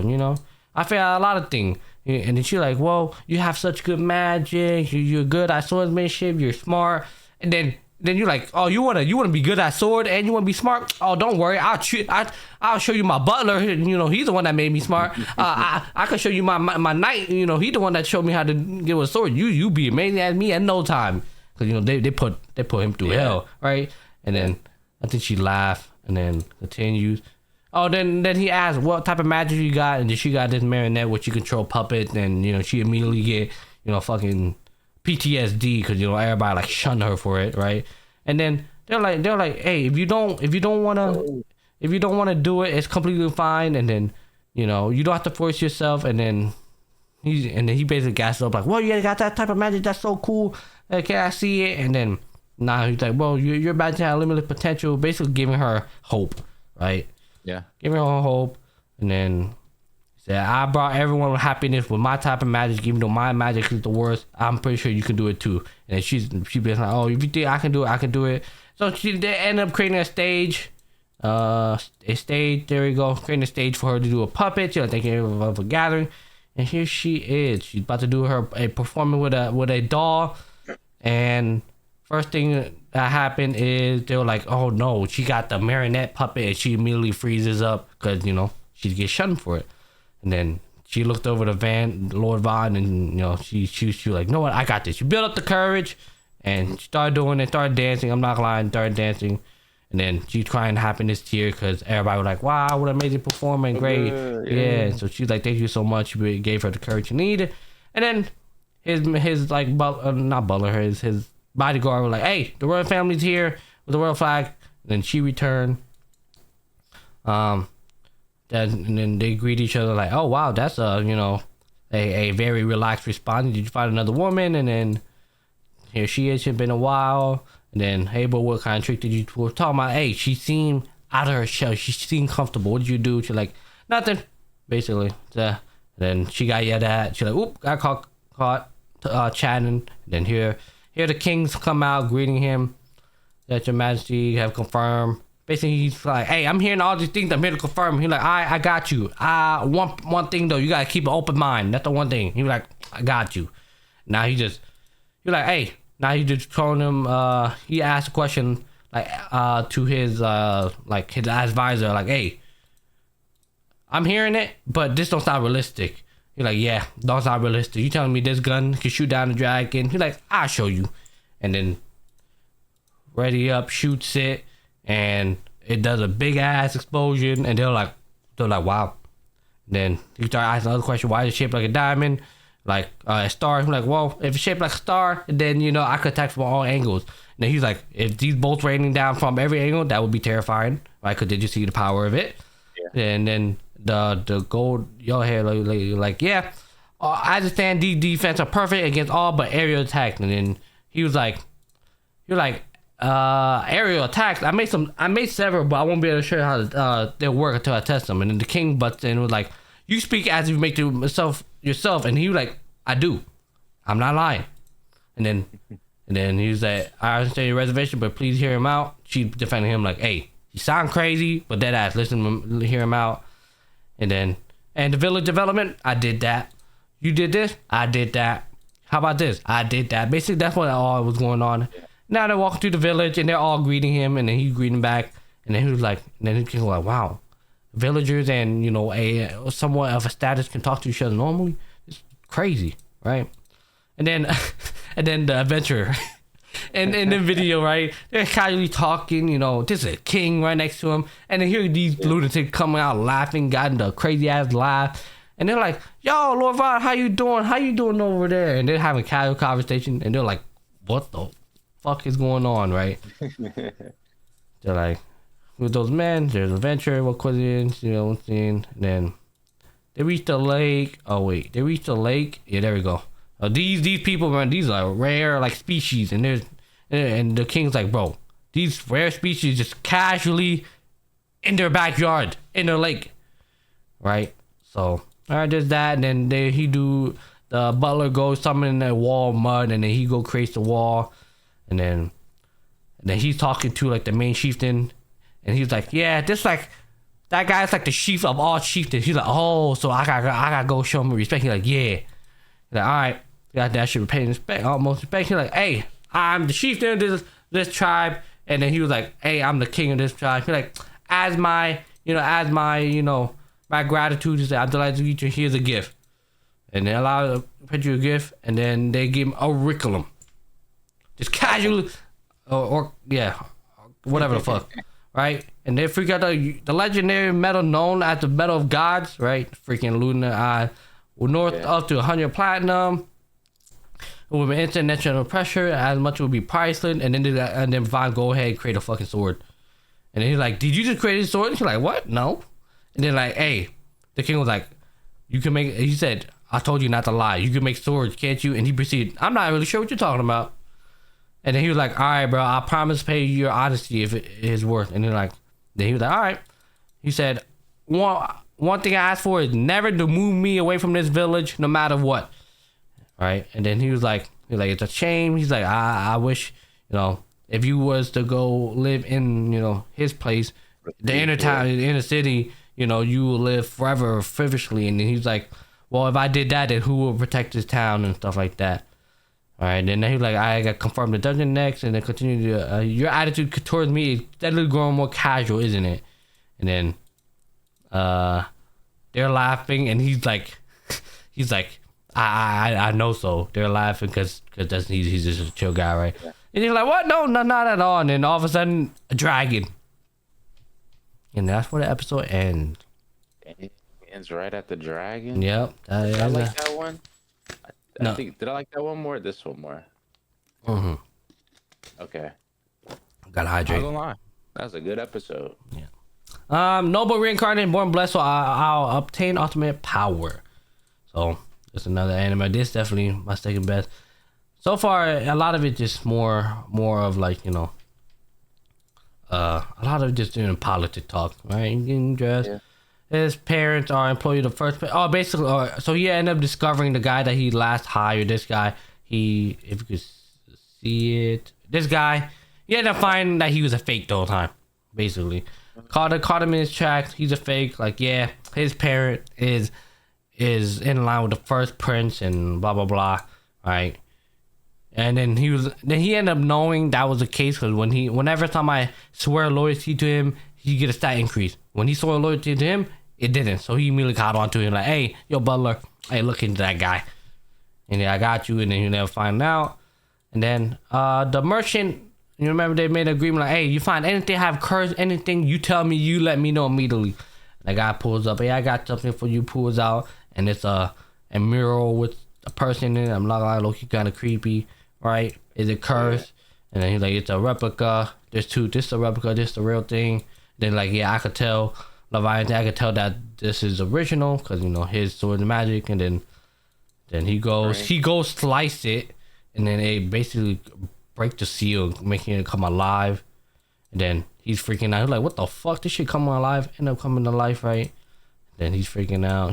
I fail at a lot of things. And then she's like, well, you have such good magic. You're good at swordsmanship. You're smart. And then you're like, oh, you wanna be good at sword and you wanna be smart? Oh, don't worry, I'll show you my butler. He's the one that made me smart. I can show you my knight. He's the one that showed me how to get with a sword. You be amazing at me in no time. Cause they put him through hell, right? And then I think she laughed and then continues. Oh, then he asked what type of magic you got, and then she got this marionette which you control puppets, and she immediately get fucking PTSD because everybody like shunned her for it, right? And then they're like, hey, if you don't wanna do it, it's completely fine. And then you don't have to force yourself. And then he basically gassed up like, well, you got that type of magic, that's so cool. Can I see it? And then now he's like, well, your magic has limited potential, basically giving her hope, right? Yeah, giving her hope. And then said, I brought everyone with happiness with my type of magic, even though my magic is the worst. I'm pretty sure you can do it too. And she was like, oh, if you think I can do it, I can do it. So they end up creating a stage. There we go, creating a stage for her to do a puppet. She's like thinking of a gathering, and here she is. She's about to do a performance with a doll. And first thing that happened is they were like, oh no, she got the marionette puppet, and she immediately freezes up because she gets shunned for it. And then she looked over to Lord Von, and she was like, you know what, I got this. She built up the courage, and she started doing it, started dancing. I'm not lying, started dancing. And then she's crying happiness tear because everybody was like, wow, what an amazing performance, great. Yeah. So she's like, thank you so much. You gave her the courage she needed. And then his like not butler, his bodyguard was like, hey, the royal family's here with the royal flag. And then she returned. And then they greet each other like, oh wow, that's a very relaxed response. Did you find another woman? And then here she is. She's been a while. And then, hey, but what kind of trick did you do? We're talking about, hey, she seemed out of her shell. She seemed comfortable. What did you do? She's like, nothing, basically. And then she got yelled at. She's like, oop, got caught chatting. And then here the kings come out greeting him. That your majesty have confirmed. Basically, he's like, hey, I'm hearing all these things. I'm here to confirm. He's like, I got you. One thing, though, you got to keep an open mind. That's the one thing. He's like, I got you. Now you're like, hey. Now he just told him, he asked a question like to his his advisor, like, hey, I'm hearing it, but this don't sound realistic. He's like, yeah, don't sound realistic. You telling me this gun can shoot down the dragon? He's like, I'll show you. And then ready up, shoots it, and it does a big ass explosion, and they're like, wow. And then he started asking another question, why is it shaped like a diamond? Like a star. I'm like, well, if it's shaped like a star, then I could attack from all angles. And then he's like, if these bolts raining down from every angle, that would be terrifying, right? Because did you see the power of it? Yeah. And then the gold your hair like yeah, I understand these defense are perfect against all but aerial attack. And then he was like, aerial attacks. I made several, but I won't be able to show you how they'll work until I test them. And then the king butts in and was like, you speak as if you make yourself. And he was like, I do. I'm not lying. And then he was like, I understand your reservation, but please hear him out. She defended him like, hey, you sound crazy, but dead ass, listen, hear him out. And the village development, I did that. You did this, I did that. How about this? I did that. Basically, that's what all was going on. Now they're walking through the village and they're all greeting him, and then he greeting back. And then he was like, and then he was like, wow, villagers and a somewhat of a status can talk to each other normally. It's crazy, right? And then and then the adventurer. And in the video, right, they're casually talking, there's a king right next to him, and then here these lunatics coming out laughing, got the crazy ass laugh, and they're like, yo, Lord Vaughn, how you doing over there? And they're having casual conversation, and they're like, what the fuck is going on, right? They're like, with those men, there's adventure, what questions, what I'm saying? And then they reach the lake. Oh wait, they reach the lake. Yeah, there we go. These people, man, these are rare like species, and the king's like, bro, these rare species just casually in their backyard, in their lake, right? So, all right, there's that, and then the butler goes summon a wall of mud, and then he creates the wall, and then he's talking to like the main chieftain, and he's like, yeah, this like that guy's like the chief of all chieftains. He's like, oh, so I gotta go show him respect. He's like, yeah. He's like, all right. Got that shit paying respect, almost respect. He's like, hey, I'm the chieftain of this tribe, and then he was like, hey, I'm the king of this tribe. He's like, as my gratitude is that I'm delighted to meet you. Here's a gift, and they allow to put you a gift, and then they give him a curriculum, just casually, or whatever the fuck, right? And they freak out the legendary metal known as the metal of gods, right? Freaking lunar north up to 100 platinum. With international pressure, as much would be priceless, and then Vaughn go ahead create a fucking sword, and then he's like, "Did you just create a sword?" And he's like, "What? No." And then like, "Hey," the king was like, "You can make." He said, "I told you not to lie. You can make swords, can't you?" And he proceeded, "I'm not really sure what you're talking about." And then he was like, "All right, bro, I promise to pay you your honesty if it is worth." And then he was like, "All right." He said, "One thing I ask for is never to move me away from this village, no matter what." Right, and then he was like, it's a shame. He's like, I wish, if you was to go live in, his place, the inner town, the inner city, you will live forever frivolously. And then he's like, well, if I did that, then who will protect this town and stuff like that? All right, and then he was like, I got confirmed the dungeon next, and then continue to, your attitude towards me is steadily growing more casual, isn't it? And then, they're laughing, and he's like. I know so. They're laughing because he's just a chill guy, right? Yeah. And he's like, what? No, not at all. And then all of a sudden, a dragon. And that's where the episode ends. It ends right at the dragon? Yep. Did I like that one? I think, did I like that one more or this one more? Mm-hmm. Okay. Gotta hydrate. I don't lie. That was a good episode. Yeah. Noble reincarnated, born blessed, so I'll obtain ultimate power. So... It's another anime. This definitely my second best. So far, a lot of it just more of like, a lot of just doing politic talk, right? Getting dressed. Yeah. His parents are employed the first. Oh, basically, so he ended up discovering the guy that he last hired. This guy, if you could see it, this guy, he ended up finding that he was a fake the whole time. Basically, caught him in his tracks. He's a fake. Like, yeah, his parent is in line with the first prince and blah blah blah, right? And then he ended up knowing that was the case because whenever time I swear loyalty to him, he get a stat increase. When he swore loyalty to him, it didn't. So he immediately caught on to him like, hey, yo butler, hey, look into that guy, and I got you. And then you never find out. And then the merchant, you remember they made an agreement like, hey, you find anything have curse, anything, you tell me, you let me know immediately. The guy pulls up, hey, I got something for you. Pulls out. And it's a mural with a person in it. I'm not gonna look kind of creepy, right? Is it cursed? And then he's like, it's a replica. There's two. This is a replica. This is the real thing. Then like, yeah, I could tell Leviathan. I could tell that this is original because his sword of magic. And then he goes, slice it, and then they basically break the seal, making it come alive. And then he's freaking out. He's like, what the fuck? This shit come alive? End up coming to life, right? Then he's freaking out.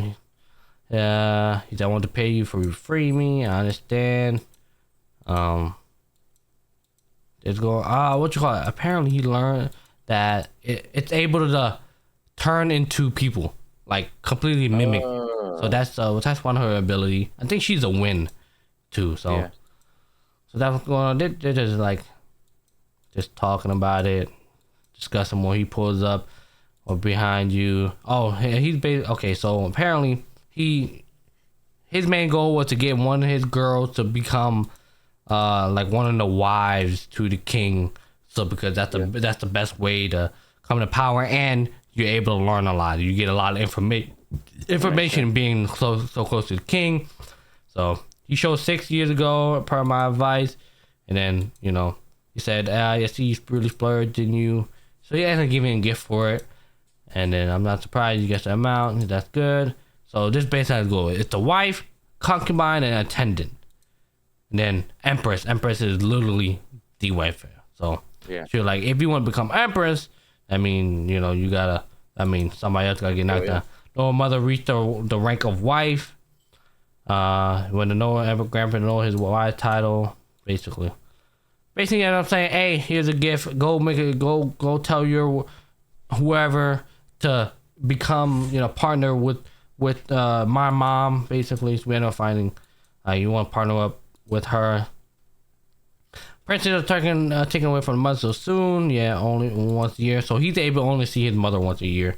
He said, I want to pay you for free me. I understand. It's going, what you call it? Apparently he learned that it's able to turn into people, like completely mimic. So that's one of her ability. I think she's a win too. So, yeah. So that's what's going on. They're just like, just talking about it, discussing more. He pulls up or behind you. Oh, okay. So apparently his main goal was to get one of his girls to become like one of the wives to the king. So because that's the best way to come to power, and you're able to learn a lot. You get a lot of information being so close to the king. So he showed 6 years ago per my advice, and then he said, I see you really splurged in you. So he ended up giving a gift for it. And then I'm not surprised you get the amount. That's good. So this basically has goal. It's the wife, concubine, and attendant. And then Empress. Empress is literally the wife. So she's like, if you want to become Empress, I mean, you gotta, somebody else gotta get knocked down. No mother reached the rank of wife. When the Noah ever granted Noah his wife title, basically, I'm saying, hey, here's a gift. Go make it. Go tell your whoever to become, partner with my mom. Basically, so we end up finding, you want to partner up with her. Princess is taken away from the mother so soon. Yeah, only once a year. So he's able to only see his mother once a year.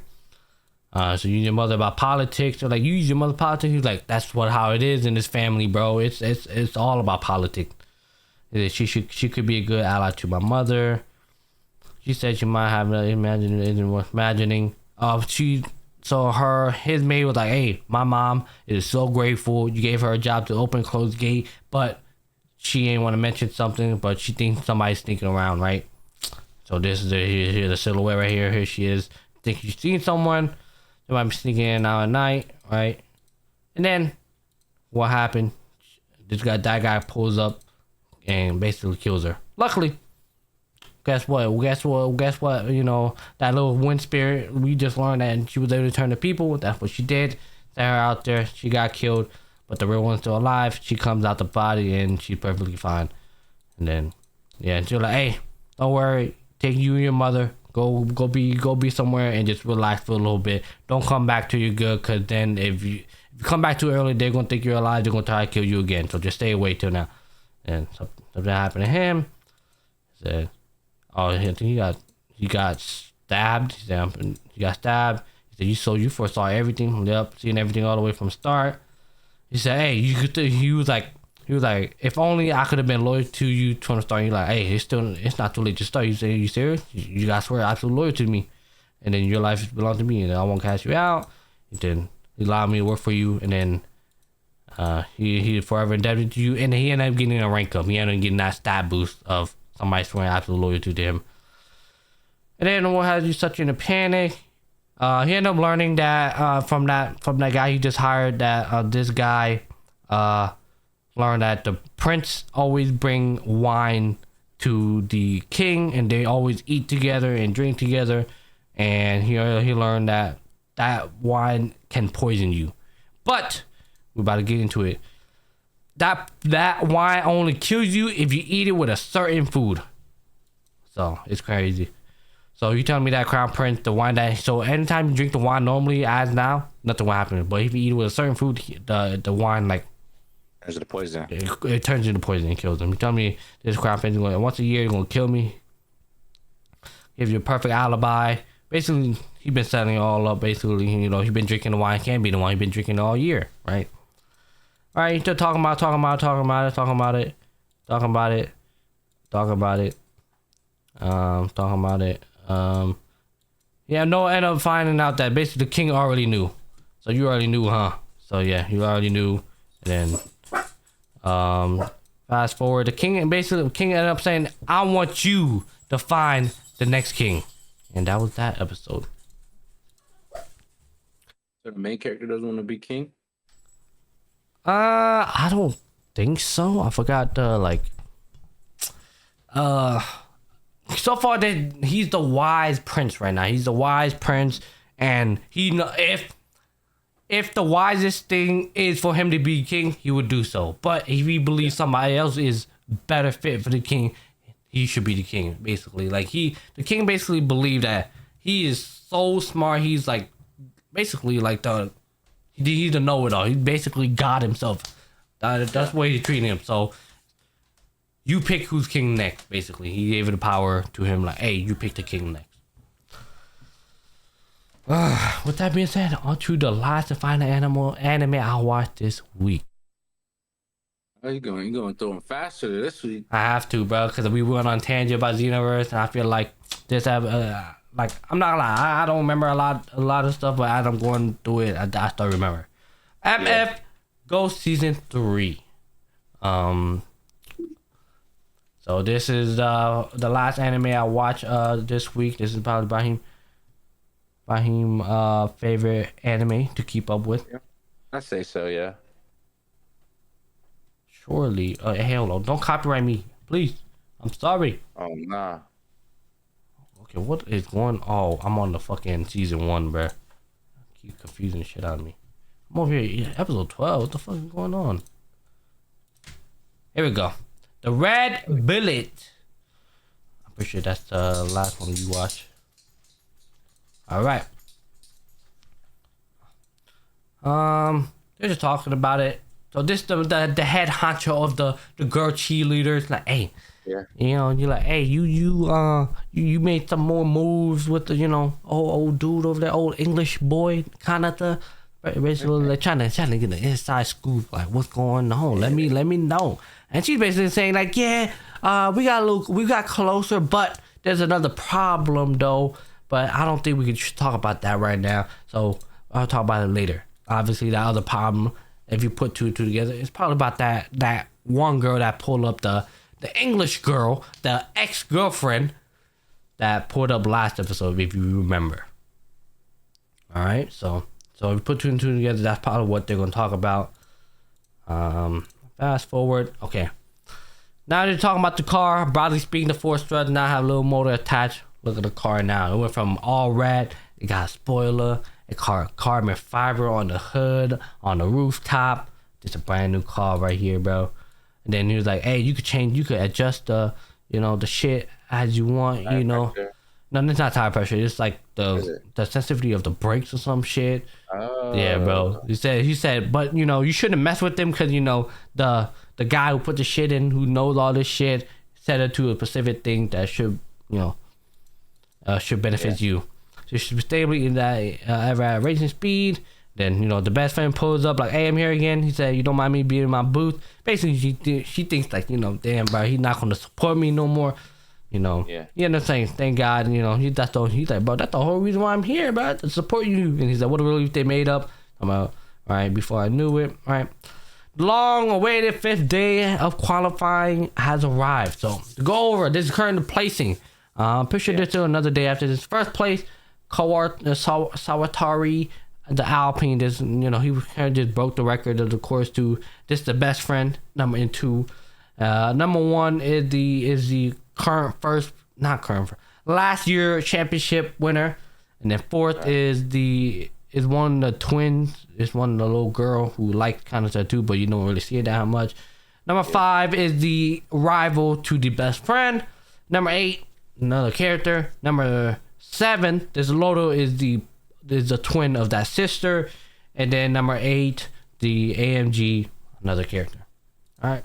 So you use your mother about politics, or like you use your mother politics. He's like, that's how it is in this family, bro. It's all about politics. She could be a good ally to my mother. She said she might have imagining. His maid was like, hey, my mom is so grateful you gave her a job to open and close the gate, but she ain't want to mention something, but she thinks somebody's sneaking around, right? So this is the silhouette right here. Here she is. Think you've seen someone. They might be sneaking in and out at night, right? And then what happened? That guy pulls up and basically kills her. Luckily, guess what? That little wind spirit, we just learned that she was able to turn to people. That's what she did. Sent her out there. She got killed, but the real one's still alive. She comes out the body and she's perfectly fine. And then, and she's like, hey, don't worry. Take you and your mother. Go be somewhere and just relax for a little bit. Don't come back till you're good, because then if you come back too early, they're gonna think you're alive. They're gonna try to kill you again. So just stay away till now. And something happened to him. He said, oh, he got stabbed. He said, he got stabbed. He said, you foresaw everything. Yep, seen everything all the way from start. He said, hey, he was like, if only I could have been loyal to you from the start. You're like, hey, it's not too late to start. You say, you serious? You gotta swear absolute loyal to me, and then your life belongs to me, and I won't cast you out. And then he allowed me to work for you, and then he forever indebted to you, and he ended up getting a rank up. He ended up getting that stat boost of somebody swearing absolute loyalty to him. And then what has you such in a panic? He ended up learning that from that guy he just hired, that this guy learned that the prince always bring wine to the king, and they always eat together and drink together. And he learned that wine can poison you, but we're about to get into it. That wine only kills you if you eat it with a certain food. So it's crazy. So you telling me that Crown Prince, the wine so anytime you drink the wine normally as now, nothing will happen. But if you eat it with a certain food, the wine turns into poison. It turns into poison and kills them. You tell me this Crown Prince is going, once a year you're gonna kill me. Give you a perfect alibi. Basically, he's been setting it all up. Basically, he's been drinking the wine. Can't be the wine. He's been drinking it all year, right? All right, you're talking about it. Noah ended up finding out that basically the king already knew. So you already knew, huh? So yeah, you already knew. And then fast forward, the king ended up saying, I want you to find the next king. And that was that episode. So the main character doesn't want to be king? I don't think so. I forgot so far that he's the wise prince right now. He's the wise prince, and if the wisest thing is for him to be king, he would do so. But if he believes somebody else is better fit for the king, he should be the king. Basically, the king basically believed that he is so smart. He's basically he's the know-it-all. He basically God himself. That's the way he's treating him. So you pick who's king next. Basically, he gave the power to him. Like, hey, you pick the king next. With that being said, on to the last and final anime I watched this week. Oh, you going through them faster this week? I have to, bro, because we went on tangent about Xeonverse, and I feel like this have like I'm not gonna lie, I don't remember a lot of stuff, but as I'm going through it, I still remember. MF Ghost Season 3. So this is the last anime I watched this week. This is probably Ibrahim favorite anime to keep up with. Yeah, I say so. Yeah. Surely, hell no! Don't copyright me, please. I'm sorry. Oh nah. Okay, what is going? Oh, I'm on the fucking season 1, bro. Keep confusing the shit out of me. I'm over here, episode 12. What the fuck is going on? Here we go. The Red Bullet. I'm pretty sure that's the last one you watch. All right. They're just talking about it. So this the head honcho of the girl cheerleaders. Like, hey, Yeah. you know, you're like, hey, you made some more moves with the, you know, old dude over there, old English boy, kind of the. Basically, like trying to get the inside scoop, like what's going on. Let me know. And she's basically saying like, yeah, we got closer, but there's another problem though. But I don't think we can talk about that right now. So I'll talk about it later. Obviously, that other problem, if you put two and two together, it's probably about that one girl that pulled up the English girl, the ex-girlfriend that pulled up last episode, if you remember. All right, so if you put two and two together, that's probably what they're gonna talk about. Fast forward. Okay. Now they're talking about the car. Broadly speaking, the four struts now have a little motor attached. Look at the car now. It went from all red. It got a spoiler. It got carbon fiber on the hood, on the rooftop. Just a brand new car right here, bro. And then he was like, "Hey, you could adjust the, you know, the shit as you want, you know." No, it's not tire pressure. It's like the sensitivity of the brakes or some shit. Oh. Yeah, bro. He said, but you know, you shouldn't mess with them because you know the guy who put the shit in, who knows all this shit, set it to a specific thing that should, you know, should benefit you. So you should be stable in that ever at racing speed. Then, you know, the best friend pulls up like, hey, I'm here again. He said, you don't mind me being in my booth. Basically, she thinks like, you know, damn, bro, he's not going to support me no more. You know, you end up saying, thank God, you know, he's like, bro, that's the whole reason why I'm here, bro, to support you. And he's like, what a relief they made up. I'm out, all right, before I knew it, all right. Long awaited 5th day of qualifying has arrived. So to go over this current placing, pretty sure there's still another day after this. First place, Sawatari, the Alpine, this, you know, he just broke the record of the course to this the best friend. Number 2. Number 1 is the last year championship winner, and then 4th is one of the twins. It's one of the little girl who likes kind of tattoo, but you don't really see it that much. Number 5 is the rival to the best friend. Number 8, another character. Number 7, this Loto is the twin of that sister, and then number 8, the AMG, another character. All right.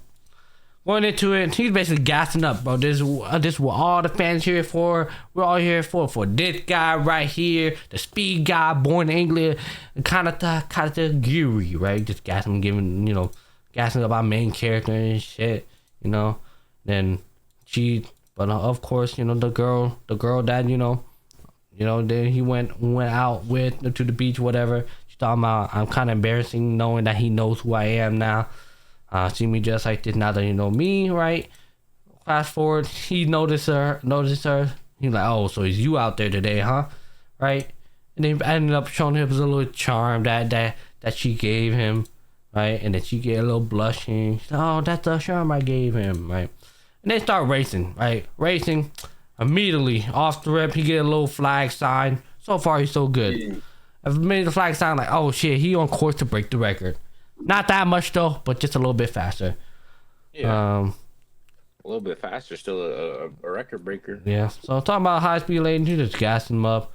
Going into it, he's basically gassing up, bro. This is what all the fans here for. We're all here for this guy right here, the speed guy, born in England, kind of Giri, right? Just gassing, gassing up our main character and shit, you know. Then but of course, you know, the girl that then he went out with to the beach, whatever. She's talking about, I'm kind of embarrassing knowing that he knows who I am now. See me just like this now that you know me, right? Fast forward, he noticed her. He's like, oh, so it's you out there today, huh? Right? And then ended up showing him a little charm that she gave him, right? And then she get a little blushing. She's like, oh, that's the charm I gave him, right? And they start racing, right? Racing. Immediately off the rip, he get a little flag sign. So far, he's so good. I've made the flag sign like, oh shit, he on course to break the record. Not that much though, but just a little bit faster. Yeah. A little bit faster, still a record breaker. Yeah. So talking about high speed lane, you just gas him up,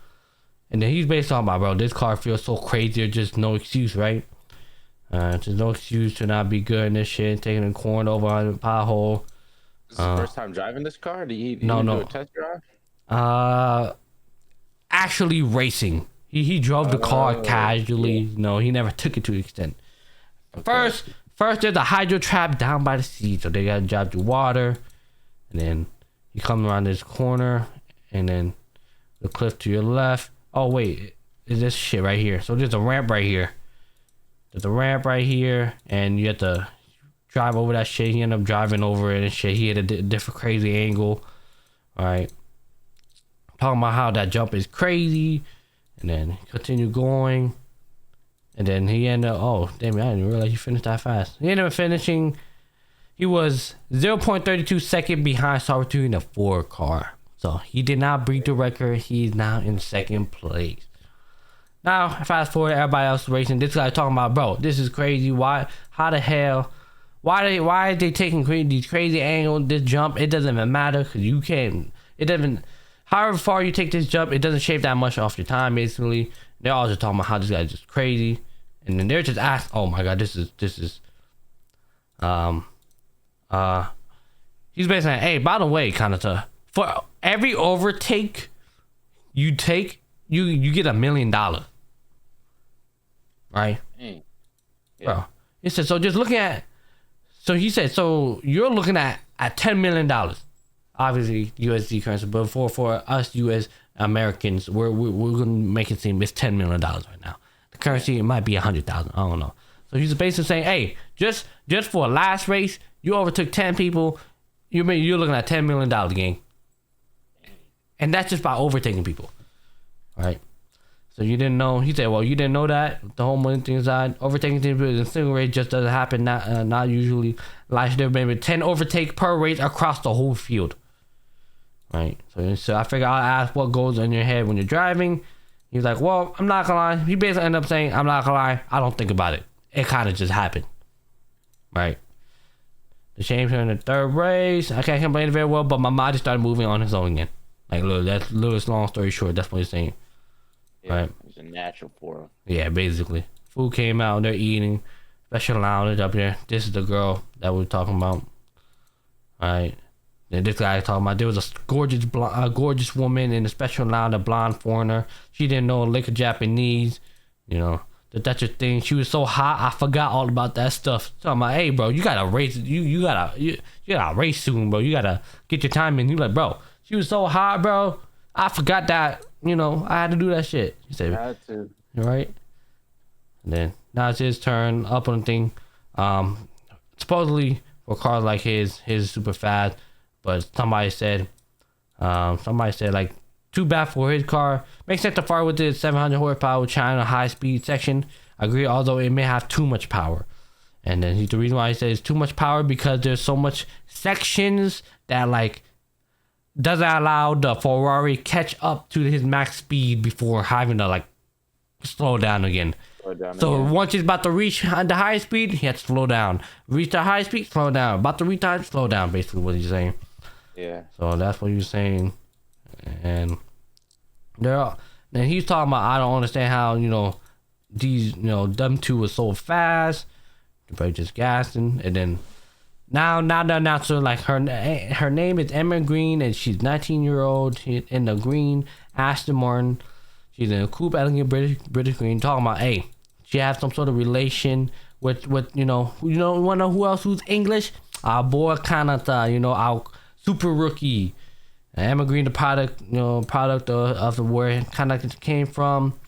and then he's basically talking about, bro, this car feels so crazy. There's just no excuse, right? There's no excuse to not be good in this shit. Taking a corn over on the pothole. This is the first time driving this car? Did he do a test drive? Actually racing. He drove the car Oh, casually. yeah. You know, he never took it to the extent. Okay. First there's a hydro trap down by the sea, so they gotta drive through water, and then you come around this corner, and then the cliff to your left. Oh wait, is this shit right here? So there's a ramp right here. There's a ramp right here, and you have to drive over that shit. He ended up driving over it and shit. He had a different crazy angle. All right, talking about how that jump is crazy, and then continue going. And then he ended up, oh, damn it, I didn't realize you finished that fast. He ended up finishing, he was 0.32 second behind Saratu in the 4 car. So he did not break the record. He's now in 2nd place. Now, fast forward, everybody else racing. This guy talking about, bro, this is crazy. Why, how the hell, why are they taking these crazy angles, this jump? It doesn't even matter because you can't, it doesn't, however far you take this jump, it doesn't shave that much off your time, basically. They're all just talking about how this guy's just crazy. And then they're just asked, oh my god, this is he's basically saying, hey, by the way, Kanata, for every overtake you take, you get $1 million. Right? Dang. Yeah. Bro. He said, so just looking at, so he said, so you're looking at $10 million. Obviously USD currency, but for us US Americans, we're gonna make it seem it's $10 million right now. Currency, it might be 100,000. I don't know. So he's basically saying, hey, just for a last race, you overtook 10 people. You're looking at $10 million game, and that's just by overtaking people. All right. So you didn't know? He said, well, you didn't know that the whole money thing aside, overtaking people in a single race just doesn't happen. Not usually. Last year, maybe 10 overtake per race across the whole field. Right. So I figured I'll ask what goes in your head when you're driving. He's like, well, I'm not gonna lie. He basically ended up saying, I'm not gonna lie, I don't think about it. It kind of just happened. Right? The shame here in the 3rd race. I can't explain it very well, but my mind just started moving on his own again. Like, look, that's little long story short. That's what he's saying. Yeah, right? It's a natural for him. Yeah, basically. Food came out, they're eating. Special lounge up there. This is the girl that we're talking about. Alright. And this guy talking about there was a gorgeous woman in the special lounge, a blonde foreigner. She didn't know a lick of Japanese, you know. That's your thing. She was so hot, I forgot all about that stuff. So I'm like, hey, bro, you gotta race. You gotta race soon, bro. You gotta get your time in. You like, bro, she was so hot, bro. I forgot that. You know, I had to do that shit. You say, I had to. right? And then now it's his turn up on the thing. Supposedly for cars like his super fast. But somebody said like, too bad for his car. Makes sense to far with the 700 horsepower China high speed section. I agree, although it may have too much power. And then the reason why he says too much power because there's so much sections that like doesn't allow the Ferrari catch up to his max speed before having to like slow down again. So once he's about to reach the high speed, he has to slow down. Reach the high speed, slow down. About to reach the slow down, basically what he's saying. Yeah. So that's what he's saying. And then he's talking about, I don't understand how, you know, these, you know, them two was so fast. They're just gassing. And then now the announcer, like her name is Emma Green, and she's 19-year-old in the green Aston Martin. She's in a coupe, elegant British green. Talking about, hey, she has some sort of relation with you know, wanna know who else who's English? Our boy Kanata, you know, our super rookie. Emma Green, the product of the where Kanata came from.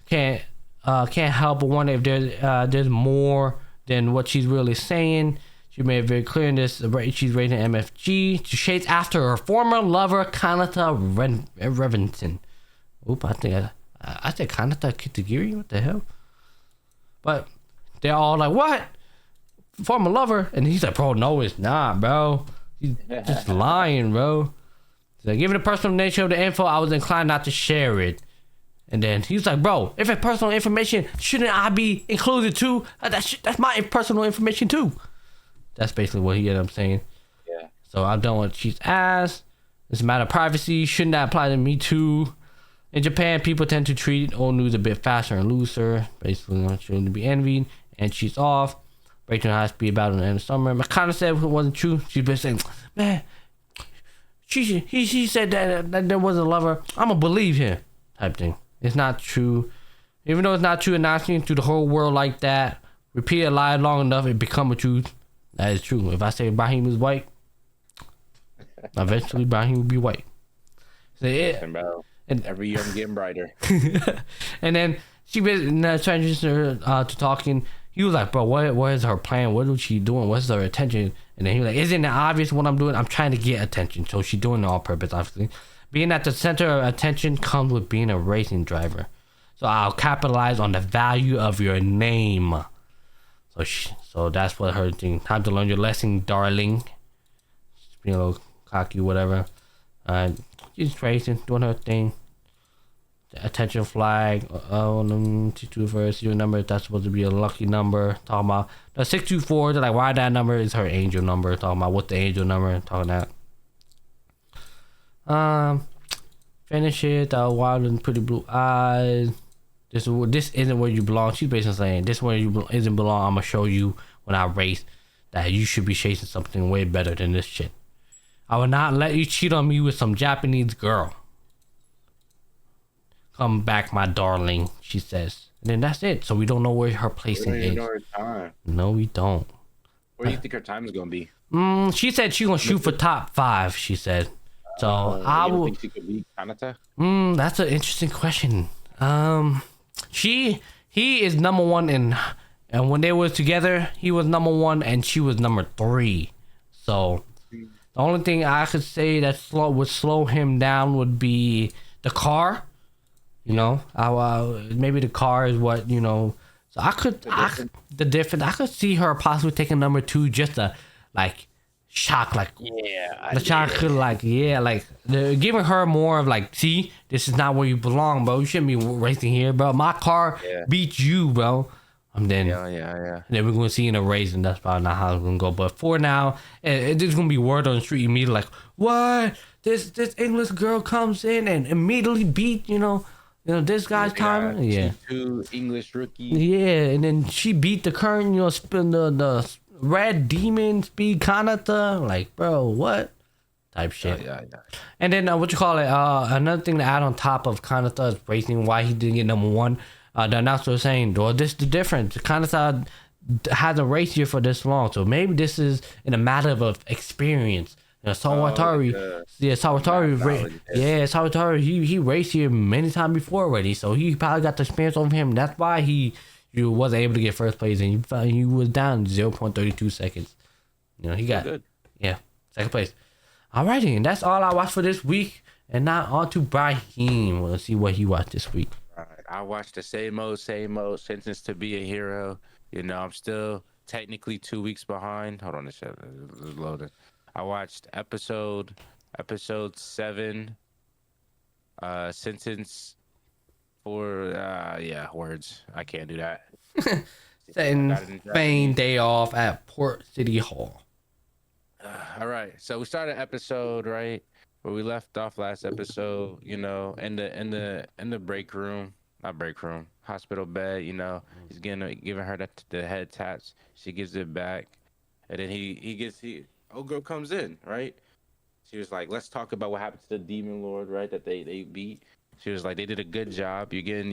Can't help but wonder if there's more than what she's really saying. She made it very clear in this. She's raising MFG to chase after her former lover Kanata Reventon. Oop, I said Kanata Kitagiri. What the hell? But they're all like, what? Former lover? And he's like, bro, no, it's not, bro. He's just lying, bro. He's like, given the personal nature of the info, I was inclined not to share it. And then he's like, bro, if it's personal information, shouldn't I be included too? That's my personal information too. That's basically what he ended up saying. Yeah. So I'm done with she's asked. It's a matter of privacy. Shouldn't that apply to me too? In Japan, people tend to treat old news a bit faster and looser. Basically, not shouldn't to be envied. And she's off. Breaking high speed battle in the end of summer. But kind of said it wasn't true. She's been saying, man, he said that there was a lover. I'm gonna believe him, type thing. It's not true. Even though it's not true, announcing to the whole world like that, repeat a lie long enough, it become a truth. That is true. If I say Ibrahim is white, eventually Ibrahim will be white. So And bro, every year I'm getting brighter. and then she transitioned to talking. He was like, bro, what is her plan? What is she doing? What's her attention? And then he was like, isn't it obvious what I'm doing? I'm trying to get attention. So she's doing it on purpose, obviously. Being at the center of attention comes with being a racing driver. So I'll capitalize on the value of your name. So that's what her thing. Time to learn your lesson, darling. Just being a little cocky, whatever. She's racing, doing her thing. The attention flag. Sitdown your number. That's supposed to be a lucky number. Talking about the 624. They're like, why that number is her angel number. Talking about what the angel number. Talking that. Finish it. Wild and pretty blue eyes. This isn't where you belong. She's basically saying this where you isn't belong. I'm gonna show you when I race that you should be chasing something way better than this shit. I will not let you cheat on me with some Japanese girl. Come back, my darling, she says. And then that's it. So we don't know where her placing is. Know her time. No, we don't. Where do you think her time is gonna be? She said she's gonna shoot for top 5. She said. So I will. Think she could beat Kanata? That's an interesting question. He is number 1 and when they were together, he was number 1 and she was number 3. So the only thing I could say that would slow him down would be the car. You know, maybe the car is what, you know. So the difference. I could see her possibly taking number 2 just to like shock, like the shock could like they're giving her more of like, see, this is not where you belong, bro. You shouldn't be racing here, bro. My car beat you, bro. And then then we're gonna see in a race, and that's probably not how it's gonna go. But for now, there's gonna be word on the street immediately like, what? This English girl comes in and immediately beat this guy's time. Yeah, 2 English rookies. Yeah, and then she beat the current, spin the red demon speed Kanata. Like, bro, what type shit? Yeah. And then another thing to add on top of Kanata's racing, why he didn't get number 1. The announcer was saying, well, this is the difference. Kanata hasn't raced here for this long, so maybe this is in a matter of experience. Sawatari, Sawatari, he raced here many times before already, so he probably got the experience over him. That's why he wasn't able to get first place, and he was down 0.32 seconds. He got second place. Alrighty, and that's all I watched for this week. And now on to Ibrahim. Let's see what he watched this week. All right, I watched the same old Sentence to Be a Hero. I'm still technically 2 weeks behind. Hold on, this shit is loaded. I watched episode 7. Sentence for words. I can't do that. Setting Spain day off at Port City Hall. All right, so we started episode right where we left off last episode. In the break room, not break room, hospital bed. He's giving her the head taps. She gives it back, and then old girl comes in, right? She was like, let's talk about what happened to the demon lord, right? That they beat. She was like, they did a good job. You're getting,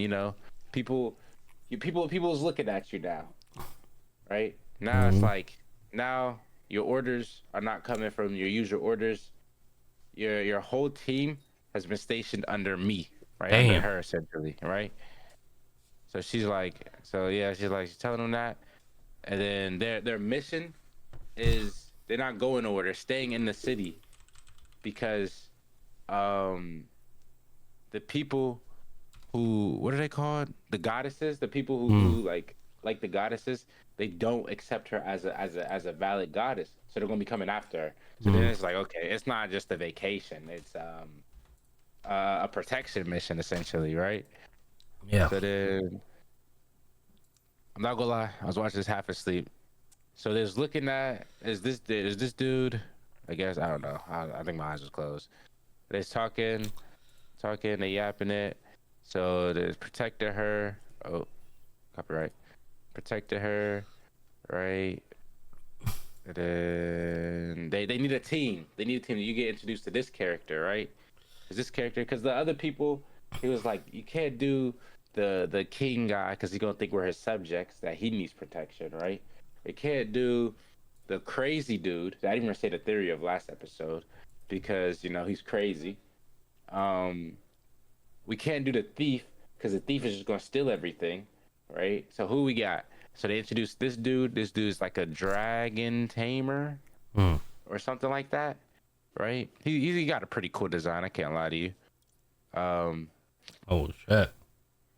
people was looking at you now, right? Now It's like, now your orders are not coming from your usual orders. Your whole team has been stationed under me, right? Damn. Under her, essentially, right? So she's telling them that, and then their mission is they're not going nowhere. They're staying in the city because the people who, what are they called? The goddesses, the people who like the goddesses, they don't accept her as a valid goddess. So they're gonna be coming after her. So then it's like, okay, it's not just a vacation. It's a protection mission essentially, right? Yeah. So then I'm not gonna lie, I was watching this half asleep. So there's looking at is this dude? I guess I don't know. I think my eyes was closed. They're talking, they yapping it. So they protected her. Oh, copyright. Protected her, right? And then they need a team. They need a team. You get introduced to this character, right? Is this character? Because the other people, He was like, you can't do the king guy because he's gonna think we're his subjects, that he needs protection, right? You can't do the crazy dude. I didn't even say the theory of last episode because he's crazy. Um, we can't do the thief because the thief is just gonna steal everything, right? So who we got? So they introduced this dude. This dude's like a dragon tamer Mm. or something like that, right? He got a pretty cool design. I can't lie to you. Um, Oh shit.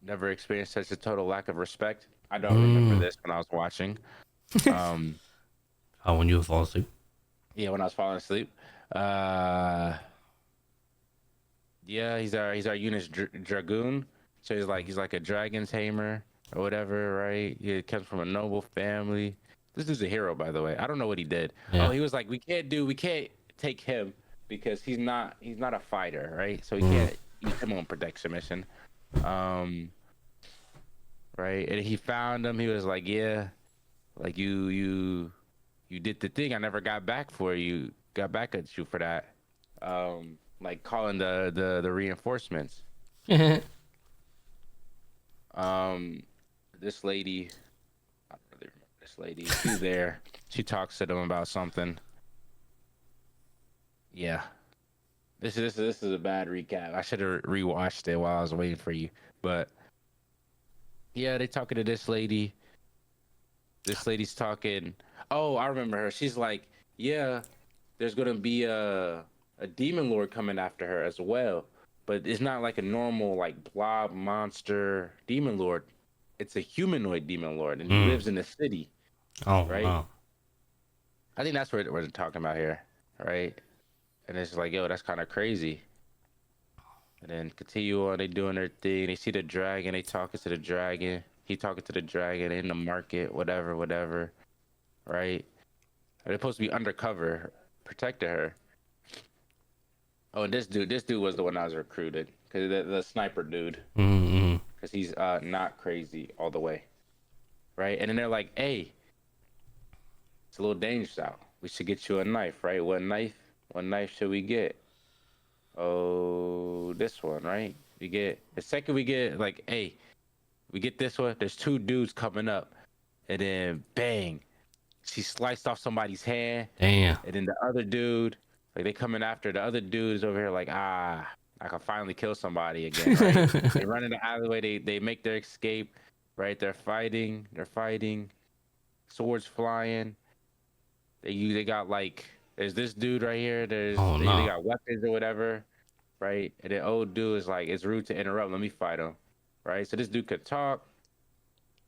Never experienced such a total lack of respect. I don't remember Mm. this when I was watching. Um, Oh, when you fall asleep. yeah, when I was falling asleep. Uh, yeah, he's our unit's dragoon. So he's like a dragon tamer or whatever, right? He comes from a noble family. This dude's a hero, by the way. I don't know what he did. Yeah. Oh, he was like, we can't take him because he's not a fighter, right? So we can't use him on protection mission. Um, right? And he found him. He was like, yeah, like you did the thing. I never got back for you. Got back at you for that. Like calling the reinforcements. Um, this lady, I don't really remember this lady. She's there. She talks to them about something. Yeah. This is a bad recap. I should have rewatched it while I was waiting for you. But yeah, they talking to this lady. This lady's talking. Oh, I remember her. She's like, yeah, there's gonna be a demon lord coming after her as well, but it's not like a normal like blob monster demon lord. It's a humanoid demon lord, and he lives in the city, Oh right? wow. I think that's what we're talking about here, right? And it's like, yo, that's kind of crazy. And then continue on, they doing their thing. They see the dragon, they talking to the dragon. He talking to the dragon in the market, whatever, right? They're supposed to be undercover, protecting her. Oh, and this dude was the one I was recruited, cause the sniper dude, Mm-hmm. cause he's not crazy all the way, right? And then they're like, hey, it's a little dangerous out. We should get you a knife, right? What knife? What knife should we get? Oh, this one, right? We get the second we get like, hey, we get this one. There's two dudes coming up, and then bang, she sliced off somebody's hand, Damn. and then the other dude, like they coming after the other dudes over here, like I can finally kill somebody again, right? They run in the alleyway. They make their escape, right? They're fighting, swords flying. They got like there's this dude right here. Oh They no. got weapons or whatever, right? And the old dude is like, it's rude to interrupt. Let me fight him, right? So this dude could talk.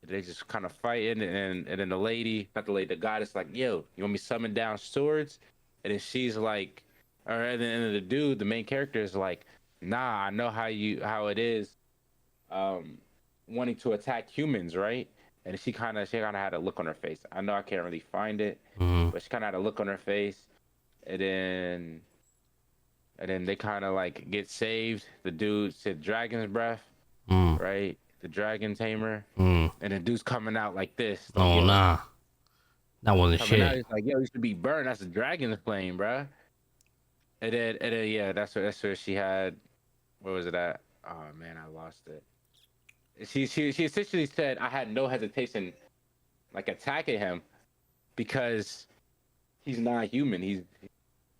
They just kind of fighting, and then the lady, not the lady, the goddess, like, yo, you want me to summon down swords? And then she's like, and then the dude, the main character, is like, nah, I know how it is, wanting to attack humans, right? And she kind of had a look on her face. I know I can't really find it, Mm-hmm. but she kind of had a look on her face, and then they kind of like get saved. The dude said dragon's breath, Mm. right? The dragon tamer. Mm. And the dude's coming out like this. Like, Oh yo, nah. That wasn't coming out, shit. he's like, yo, you should be burned. That's a dragon's flame, bruh. And then yeah, that's where she had. Where was it at? Oh man, I lost it. She essentially said I had no hesitation, like attacking him, because he's not human. She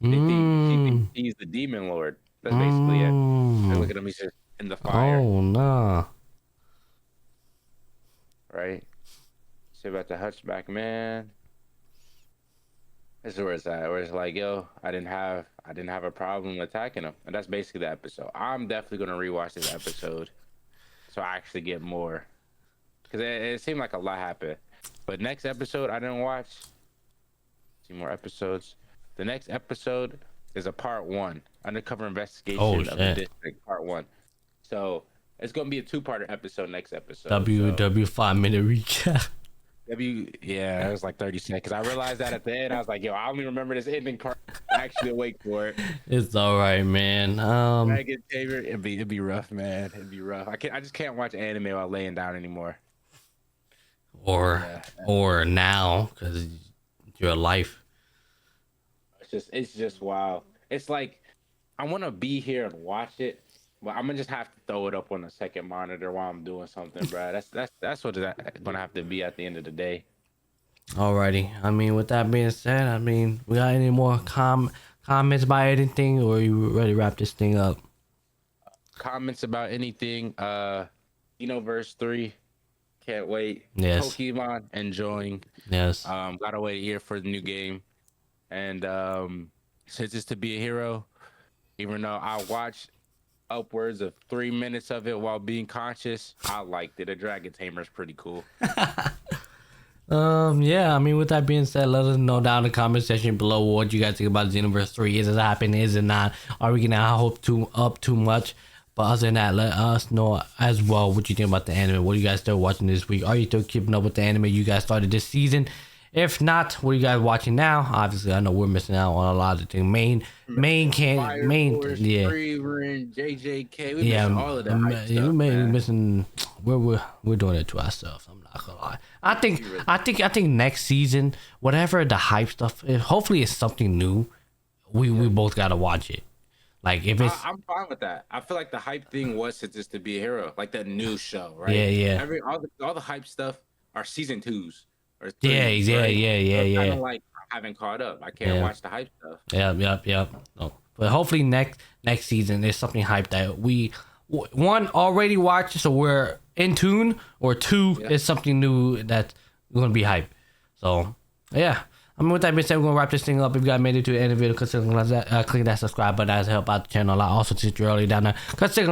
thinks Mm. he's the demon lord. That's basically it. And look at him. He's just in the fire, Oh nah. right? Say about the Hunchback man. This is where it's at. Where it's like, yo, I didn't have a problem attacking him, and that's basically the episode. I'm definitely gonna rewatch this episode, so I actually get more, because it seemed like a lot happened. But next episode I didn't watch. See more episodes. The next episode is a part one, undercover investigation Oh, of the shit. district, part one. So it's gonna be a two-parter episode next episode. WW 5-minute recap. Yeah, it was like 30 seconds. I realized that at the end. I was like, yo, I only remember this ending part. Actually awake for it. It's all right, man. Dragon Tamer, it'd be rough, man. It'd be rough. I just can't watch anime while laying down anymore. Or Yeah. or now, because your life. It's just wow. It's like I want to be here and watch it, Well, I'm gonna just have to throw it up on the second monitor while I'm doing something, bro. That's what it's gonna have to be at the end of the day. Alrighty. I mean, with that being said, I mean, we got any more comments about anything, or you ready to wrap this thing up? Comments about anything? Xeonverse 3. Can't wait. Yes. Pokemon enjoying. Yes. Gotta wait a year for the new game. And since it's to be a hero, even though I watched upwards of 3 minutes of it while being conscious, I liked it. A dragon tamer is pretty cool. Yeah, I mean, with that being said, let us know down in the comment section below what you guys think about Xeonverse 3. Is it happening? Is it not? Are we gonna hope too much? But other than that, let us know as well what you think about the anime. What are you guys still watching this week? Are you still keeping up with the anime you guys started this season? If not, what are you guys watching now? Obviously, I know we're missing out on a lot of things. Main, yeah. JJK, we missing all of that hype stuff, We man. missing. We're doing it to ourselves. I'm not gonna lie. I think next season, whatever the hype stuff, hopefully it's something new. We both gotta watch it. Like if it's I'm fine with that. I feel like the hype thing was to just to be a hero, like that new show, right? Yeah. All the hype stuff are season 2s or 3s, yeah. Kind of like I haven't caught up. I can't watch the hype stuff. Yep. No. But hopefully next season there's something hype that we one already watched, so we're in tune, or two is something new that's gonna be hype. So yeah. I mean, with that being said, we're gonna wrap this thing up. If you guys made it to the end of the video, consider click that subscribe button as help out the channel a lot. Also, since you're already down there, consider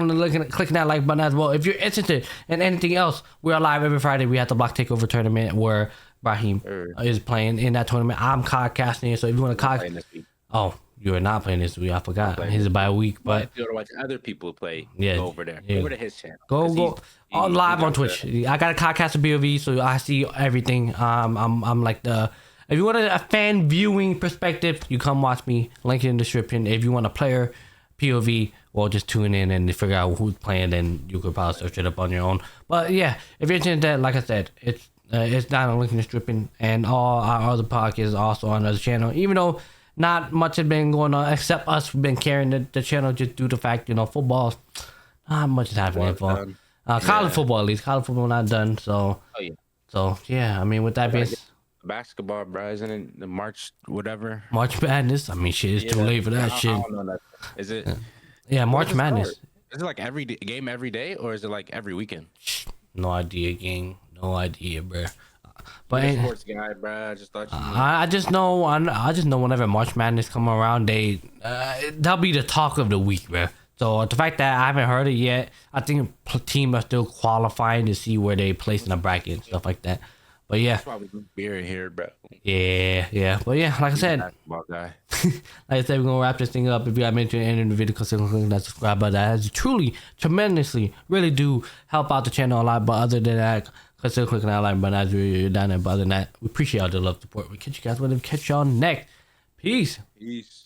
clicking that like button as well. If you're interested in anything else, we're live every Friday. We have the Block Takeover tournament where Ibrahim is playing in that tournament. I'm podcasting, so if you want to oh, you're not playing this week. I forgot. His by a week, but if you want to watch other people play, yeah, go over there. Go over to his channel. Go on live on Twitch. I got a podcast POV, so I see everything. I'm like the. If you want a fan viewing perspective, you come watch me. Link in the description. If you want a player POV, well, just tune in and figure out who's playing. Then you could probably search it up on your own. But yeah, if you're interested in that, like I said, it's down on link in the description, and all our other podcasts also on the channel. Even though not much has been going on, except us, we've been carrying the channel just due to the fact, football, not much is happening for college football, at least. College football not done. So, I mean, with that being said, basketball, bro, isn't it the March whatever? March Madness. I mean, shit, it's too late for that shit. I don't know that. Is it? Yeah, March Madness. Is it like every game every day, or is it like every weekend? No idea, gang. No idea, bro. But You're a sports guy, bro. I just thought you. I just know. I just know whenever March Madness come around, that'll be the talk of the week, bro. So the fact that I haven't heard it yet, I think teams are still qualifying to see where they place in the bracket and stuff like that. But yeah, that's why we drink beer in here, bro. Yeah. But yeah, like I said, basketball guy. like I said, we're gonna wrap this thing up. If you got made to the end of the video, consider clicking that subscribe button. That has truly, tremendously, really do help out the channel a lot. But other than that, consider clicking that like button as you're down there. But other than that, we appreciate all the love, support. We catch you guys. We'll catch y'all next. Peace.